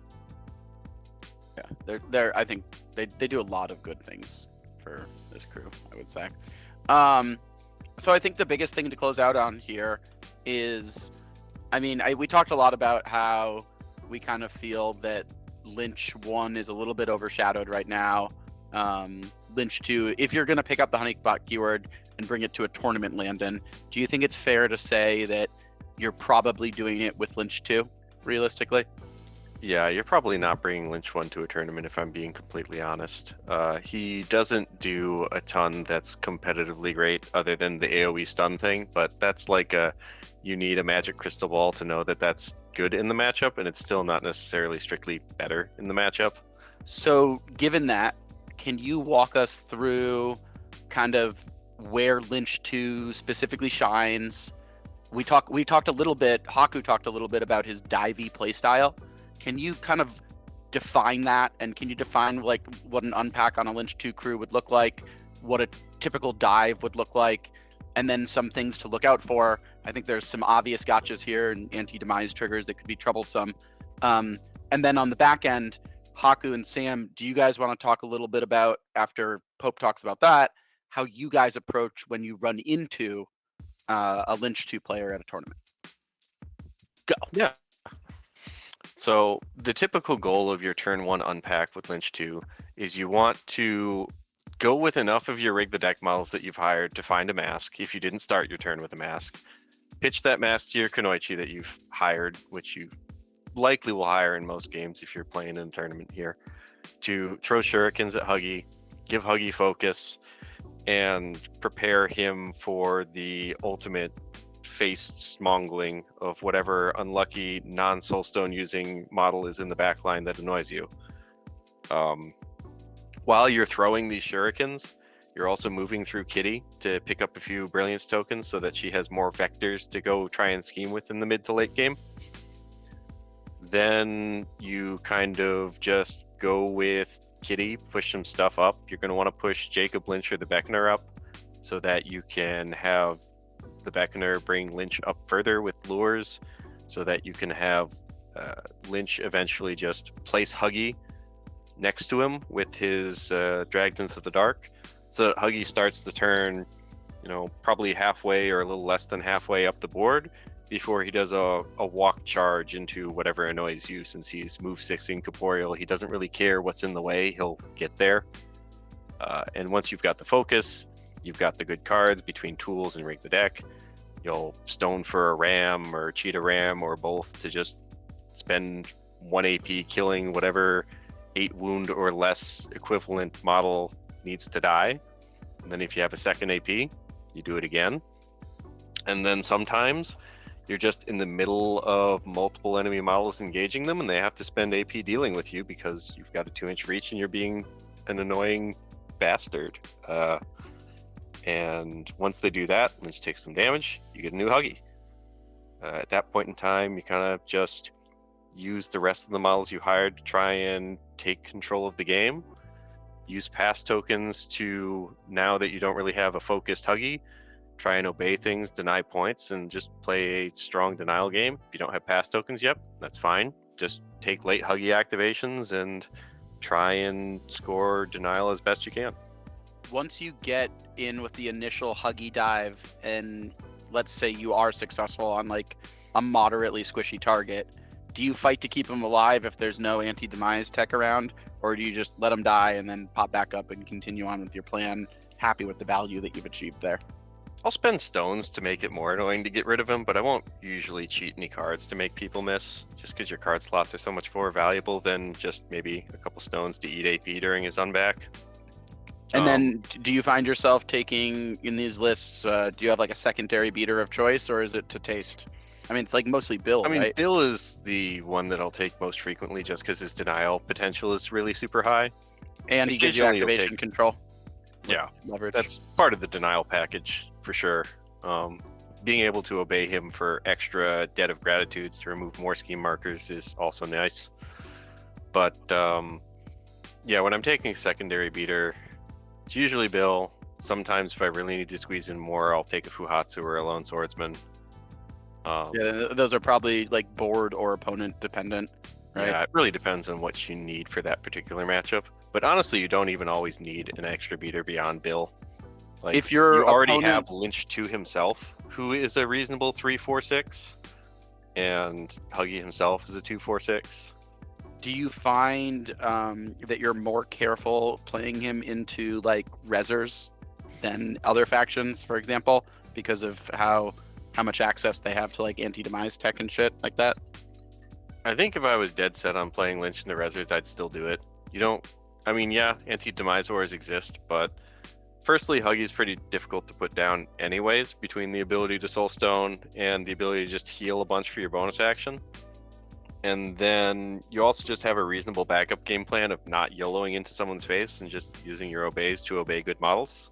Yeah, I think they do a lot of good things for this crew, I would say. So I think the biggest thing to close out on here is, we talked a lot about how we kind of feel that Lynch 1 is a little bit overshadowed right now. Lynch 2, if you're going to pick up the Honeypot keyword and bring it to a tournament, Landon, do you think it's fair to say that you're probably doing it with Lynch 2, realistically? Yeah, you're probably not bringing Lynch 1 to a tournament, if I'm being completely honest. He doesn't do a ton that's competitively great, other than the AoE stun thing, but that's like you need a magic crystal ball to know that that's good in the matchup, and it's still not necessarily strictly better in the matchup. So given that, can you walk us through kind of where Lynch 2 specifically shines? We talked a little bit, Haku talked a little bit about his divey playstyle. Can you kind of define that, and can you define like what an unpack on a Lynch 2 crew would look like, what a typical dive would look like, and then some things to look out for? I think there's some obvious gotchas here and anti-demise triggers that could be troublesome. And then on the back end, Haku and Sam, do you guys want to talk a little bit about, after Pope talks about that, how you guys approach when you run into a Lynch 2 player at a tournament? Go. Yeah. So the typical goal of your turn 1 unpack with Lynch 2 is you want to go with enough of your rig the deck models that you've hired to find a mask, if you didn't start your turn with a mask. Pitch that mask to your Kunoichi that you've hired, which you likely will hire in most games if you're playing in a tournament here, to throw shurikens at Huggy, give Huggy focus, and prepare him for the ultimate faced smongling of whatever unlucky non-soulstone using model is in the back line that annoys you. While you're throwing these shurikens, you're also moving through Kitty to pick up a few Brilliance tokens so that she has more vectors to go try and scheme with in the mid to late game. Then you kind of just go with Kitty, push some stuff up. You're going to want to push Jakob Lynch or the Beckoner up so that you can have the Beckoner bring Lynch up further with lures, so that you can have Lynch eventually just place Huggy next to him with his Dragged into the Dark, so that Huggy starts the turn, probably halfway or a little less than halfway up the board before he does a walk charge into whatever annoys you. Since he's move 6 incorporeal, he doesn't really care what's in the way, he'll get there. And once you've got the focus, you've got the good cards between tools and rig the deck, you'll stone for a ram or cheat a ram or both to just spend 1 AP killing whatever 8 wound or less equivalent model needs to die. And then if you have a second AP, you do it again. And then sometimes you're just in the middle of multiple enemy models engaging them, and they have to spend AP dealing with you because you've got a 2-inch reach and you're being an annoying bastard. And once they do that, Lynch takes some damage, you get a new Huggy. At that point in time, you kind of just use the rest of the models you hired to try and take control of the game. Use pass tokens to, now that you don't really have a focused Huggy, try and obey things, deny points, and just play a strong denial game. If you don't have pass tokens yet, that's fine. Just take late Huggy activations and try and score denial as best you can. Once you get in with the initial Huggy dive, and let's say you are successful on like a moderately squishy target, do you fight to keep him alive if there's no anti-demise tech around, or do you just let him die and then pop back up and continue on with your plan, happy with the value that you've achieved there? I'll spend stones to make it more annoying to get rid of him, but I won't usually cheat any cards to make people miss, just because your card slots are so much more valuable than just maybe a couple stones to eat AP during his unback. And then do you find yourself taking, in these lists, do you have like a secondary beater of choice, or is it to taste? I mean, it's like mostly Bill, right? Bill is the one that I'll take most frequently just because his denial potential is really super high. And he gives you Occasionally activation control. Yeah, Leverage. that's part of the denial package for sure. Being able to obey him for extra debt of gratitudes to remove more scheme markers is also nice. But yeah, when I'm taking secondary beater, it's usually Bill. Sometimes if I really need to squeeze in more, I'll take a Fuhatsu or a lone swordsman. Yeah, those are probably like board or opponent dependent, right? Yeah, it really depends on what you need for that particular matchup. But honestly, you don't even always need an extra beater beyond Bill. Like, if you already have Lynch 2 himself, who is a reasonable 3/4/6, and Huggy himself is a 2/4/6. Do you find that you're more careful playing him into like Rezzers than other factions, for example, because of how much access they have to like anti-demise tech and shit like that? I think if I was dead set on playing Lynch in the Rezzers, I'd still do it. Yeah, anti-demise wars exist, but firstly, Huggy's pretty difficult to put down anyways, between the ability to Soulstone and the ability to just heal a bunch for your bonus action. And then you also just have a reasonable backup game plan of not YOLOing into someone's face and just using your obeys to obey good models.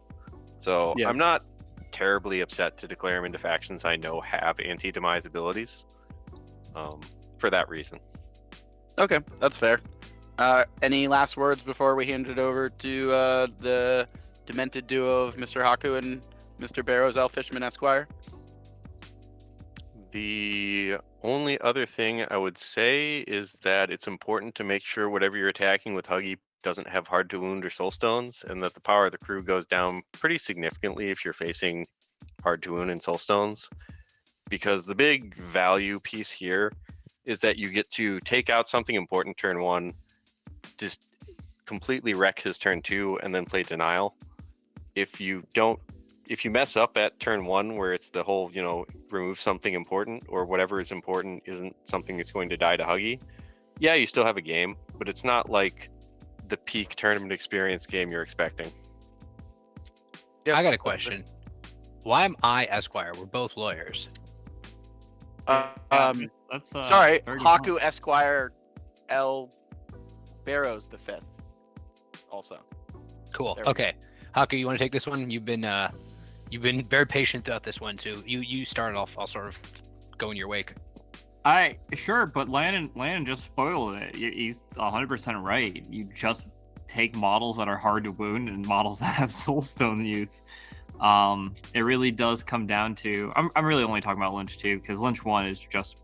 So yeah. I'm not terribly upset to declare him into factions I know have anti-demise abilities for that reason. Okay, that's fair. Any last words before we hand it over to the demented duo of Mr. Haku and Mr. Barrows Elfishman Esquire? The only other thing I would say is that it's important to make sure whatever you're attacking with Huggy doesn't have hard to wound or soulstones, and that the power of the crew goes down pretty significantly if you're facing hard to wound and soulstones. Because the big value piece here is that you get to take out something important turn 1, just completely wreck his turn 2, and then play denial. If you don't if you mess up at turn 1, where it's the whole, remove something important, or whatever is important isn't something that's going to die to Huggy, yeah, you still have a game, but it's not like the peak tournament experience game you're expecting. Yeah, I got a question. Why am I Esquire? We're both lawyers. That's sorry, very Haku good. Esquire L. Barrows the 5th. Also. Cool. There we Okay, Haku, you want to take this one? You've been very patient throughout this one too. You started off. I'll sort of go in your wake. Sure, but Landon just spoiled it. He's 100% right. You just take models that are hard to wound and models that have soulstone use. It really does come down to. I'm really only talking about Lynch 2, because Lynch 1 is just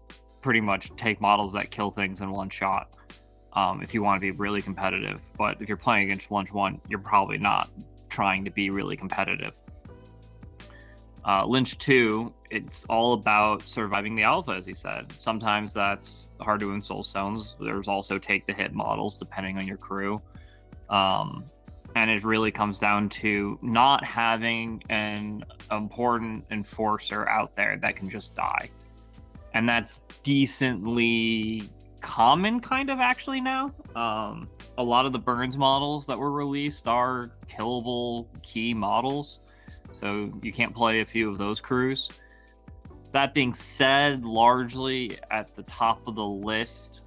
pretty much take models that kill things in one shot. If you want to be really competitive, but if you're playing against Lynch 1, you're probably not trying to be really competitive. Lynch 2, it's all about surviving the alpha, as he said. Sometimes that's hard to win soulstones. There's also take the hit models, depending on your crew. And it really comes down to not having an important enforcer out there that can just die. And that's decently common, kind of, actually, now. A lot of the Burns models that were released are killable key models, so you can't play a few of those crews. That being said, largely at the top of the list,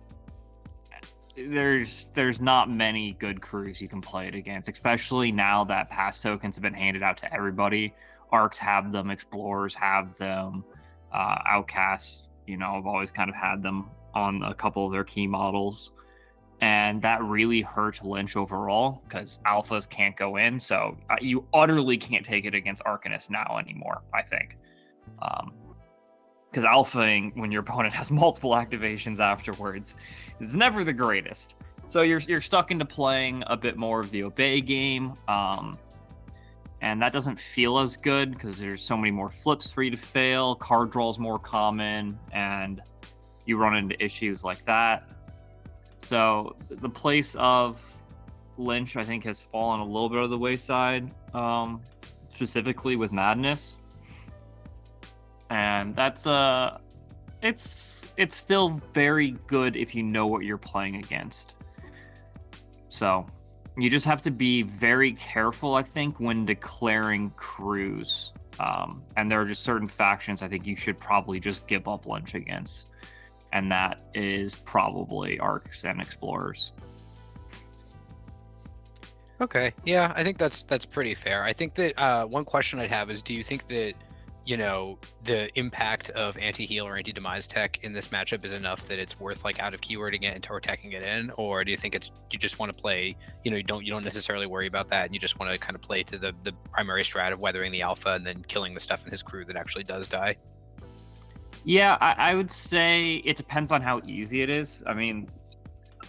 there's not many good crews you can play it against, especially now that pass tokens have been handed out to everybody. Arcs have them, Explorers have them, Outcasts, have always kind of had them on a couple of their key models. And that really hurts Lynch overall, because alphas can't go in, so you utterly can't take it against Arcanists now anymore, I think. Because alphaing when your opponent has multiple activations afterwards is never the greatest. So you're stuck into playing a bit more of the obey game, and that doesn't feel as good because there's so many more flips for you to fail, card draw is more common, and you run into issues like that. So the place of Lynch, I think, has fallen a little bit of the wayside, specifically with Madness. And that's it's still very good if you know what you're playing against. So you just have to be very careful, I think, when declaring crews. And there are just certain factions I think you should probably just give up Lynch against. And that is probably Arcs and Explorers. Okay, yeah, I think that's pretty fair. I think that one question I'd have is, do you think that the impact of anti-heal or anti-demise tech in this matchup is enough that it's worth out of keywording it or attacking it in, or do you think you just want to play, you don't necessarily worry about that, and you just want to kind of play to the primary strat of weathering the alpha and then killing the stuff in his crew that actually does die? Yeah, I would say it depends on how easy it is. I mean,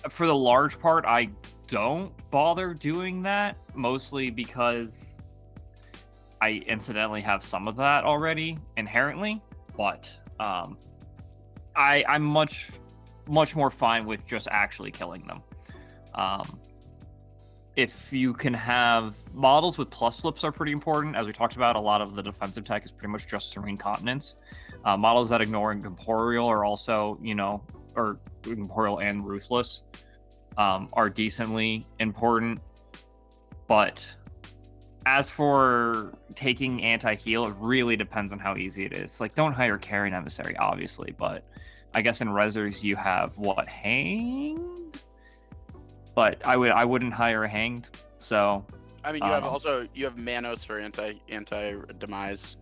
for the large part, I don't bother doing that, mostly because I incidentally have some of that already inherently, but I'm much more fine with just actually killing them. If you can have models with plus flips are pretty important. As we talked about, a lot of the defensive tech is pretty much just Serene Continence. Models that ignore Incorporeal are also, or Incorporeal and Ruthless, are decently important. But as for taking anti-heal, it really depends on how easy it is. Don't hire Carrion Emissary, obviously, but I guess in Rezzers you have Hanged? But I wouldn't hire a Hanged, so... I mean, you have Manos for anti-demise,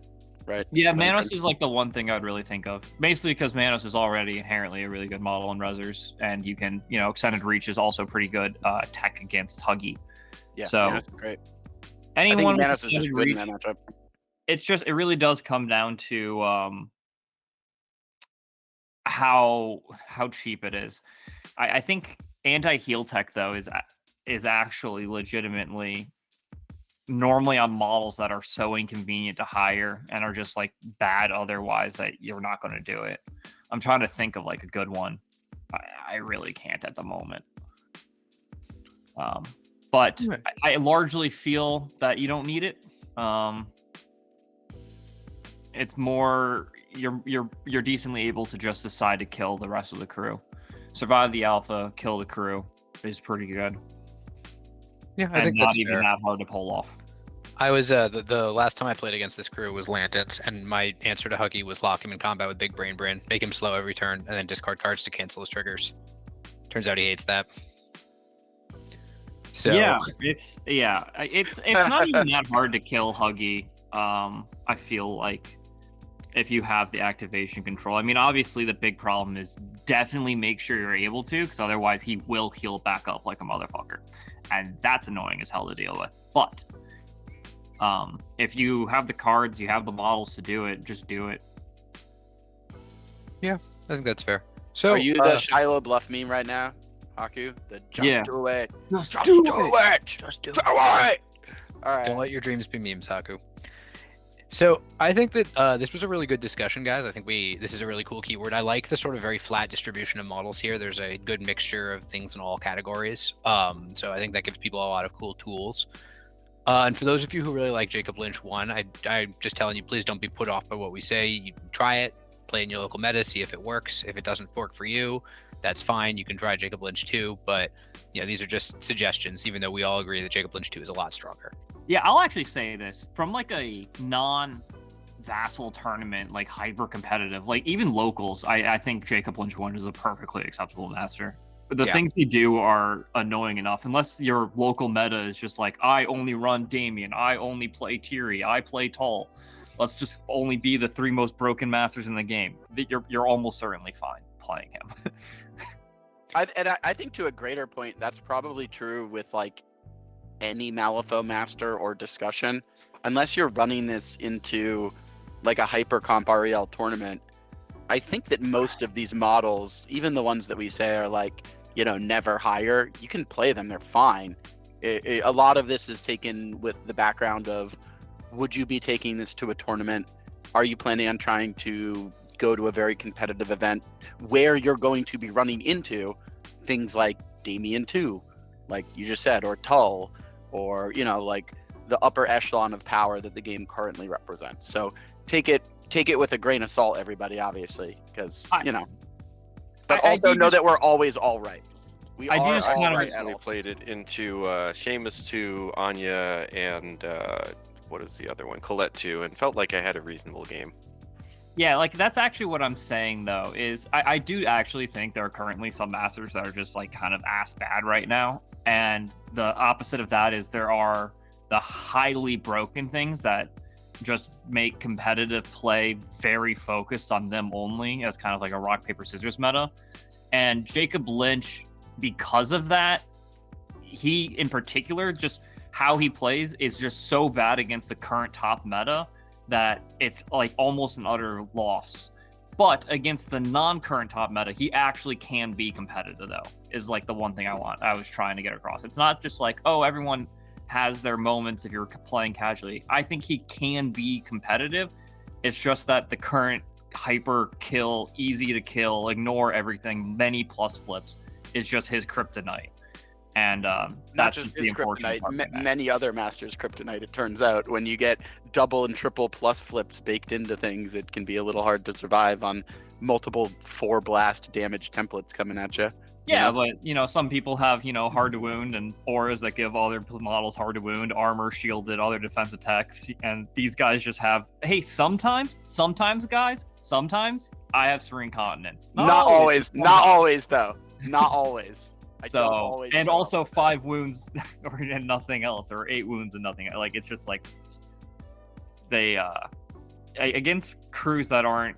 right? Yeah, Manos is the one thing I'd really think of. Basically because Manos is already inherently a really good model in Rezzers, and you can, Extended Reach is also pretty good tech against Huggy. Yeah, so Manos is great. Anyone with Manos is just Extended good in Reach, that matchup. it really does come down to how cheap it is. I think anti-heal tech, though, is actually legitimately normally on models that are so inconvenient to hire and are just bad otherwise that you're not going to do it. I'm trying to think of a good one. I really can't at the moment. But I largely feel that you don't need it. It's more you're decently able to just decide to kill the rest of the crew, survive the alpha, kill the crew is pretty good. Yeah, I and think not that's even fair. that hard to pull off. I was the last time I played against this crew was Lantance, and my answer to Huggy was lock him in combat with Big Brain, make him slow every turn, and then discard cards to cancel his triggers. Turns out he hates that. So it's not even that hard to kill Huggy. I feel like if you have the activation control. I mean, obviously the big problem is definitely make sure you're able to, because otherwise he will heal back up like a motherfucker, and that's annoying as hell to deal with. But if you have the cards, you have the models to do it, just do it. Yeah, I think that's fair. So are you the Shiloh Bluff meme right now, Haku? The just do it. Just do it. it. Just do Do it. All right. Don't let your dreams be memes, Haku. So I think that this was a really good discussion, guys. I think this is a really cool keyword. I like the sort of very flat distribution of models here. There's a good mixture of things in all categories. So I think that gives people a lot of cool tools. And for those of you who really like Jakob Lynch 1, I'm just telling you, please don't be put off by what we say. You can try it, play in your local meta, see if it works. If it doesn't work for you, that's fine. You can try Jakob Lynch 2, but these are just suggestions, even though we all agree that Jakob Lynch 2 is a lot stronger. Yeah, I'll actually say this. From like a non-vassal tournament, like hyper-competitive, like even locals, I think Jakob Lynch 1 is a perfectly acceptable master. The things you do are annoying enough, unless your local meta is just like, I only run Damien, I only play Tiri, I play Tull. Let's just only be the 3 most broken masters in the game. You're almost certainly fine playing him. I think to a greater point, that's probably true with like any Malifaux master or discussion. Unless you're running this into like a hyper comp REL tournament, I think that most of these models, even the ones that we say are like, never higher, you can play them, they're fine. A lot of this is taken with the background of, would you be taking this to a tournament? Are you planning on trying to go to a very competitive event where you're going to be running into things like Damien 2, like you just said, or Tull, or, like the upper echelon of power that the game currently represents. So take it with a grain of salt, everybody, obviously, because, but also know that we're always all right. We I do are just all kind of right at recently all. played it into Seamus 2, Anya, and what is the other one? Colette 2, and felt like I had a reasonable game. Yeah, like that's actually what I'm saying though, is I do actually think there are currently some masters that are just like kind of ass bad right now. And the opposite of that is there are the highly broken things that just make competitive play very focused on them only, as kind of like a rock, paper, scissors meta. And Jakob Lynch, because of that, he in particular, just how he plays is just so bad against the current top meta that it's like almost an utter loss. But against the non-current top meta, he actually can be competitive though, is like the one thing I was trying to get across. It's not just like, oh, everyone has their moments if you're playing casually. I think he can be competitive. It's just that the current hyper kill, easy to kill, ignore everything, many plus flips is just his kryptonite. And Not that's just just the his unfortunate kryptonite, part of that. many other masters' kryptonite. It turns out when you get double and triple plus flips baked into things, it can be a little hard to survive on multiple 4 blast damage templates coming at you. Yeah, but some people have hard to wound and auras that give all their models hard to wound, armor, shielded, other defense attacks, and these guys just have. Hey, sometimes, guys, I have serene continence. Not always, though. Not always. I don't So always and show up also with that. 5 wounds and nothing else, or 8 wounds and nothing. Like it's just like they against crews that aren't.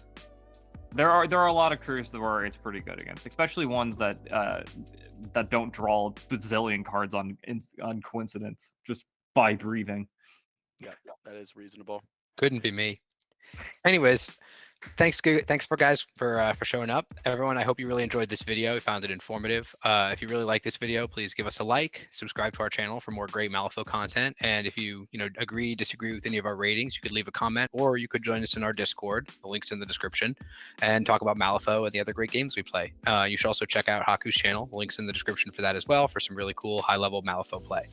There are a lot of crews where it's pretty good against, especially ones that don't draw a bazillion cards on coincidence just by breathing. Yeah, that is reasonable. Couldn't be me. Anyways, thanks for guys for showing up, everyone. I hope you really enjoyed this video. I found it informative. If you really like this video, please give us a like, subscribe to our channel for more great Malifaux content, and if you agree, disagree with any of our ratings, you could leave a comment, or you could join us in our Discord. The link's in the description, and talk about Malifaux and the other great games we play. You should also check out Haku's channel. The link's in the description for that as well, for some really cool high-level Malifaux play.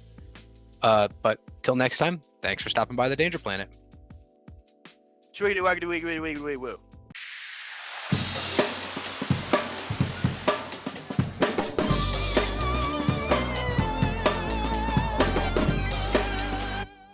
But till next time, thanks for stopping by the Danger Planet. Shwiggity waggity wiggity wiggity woo.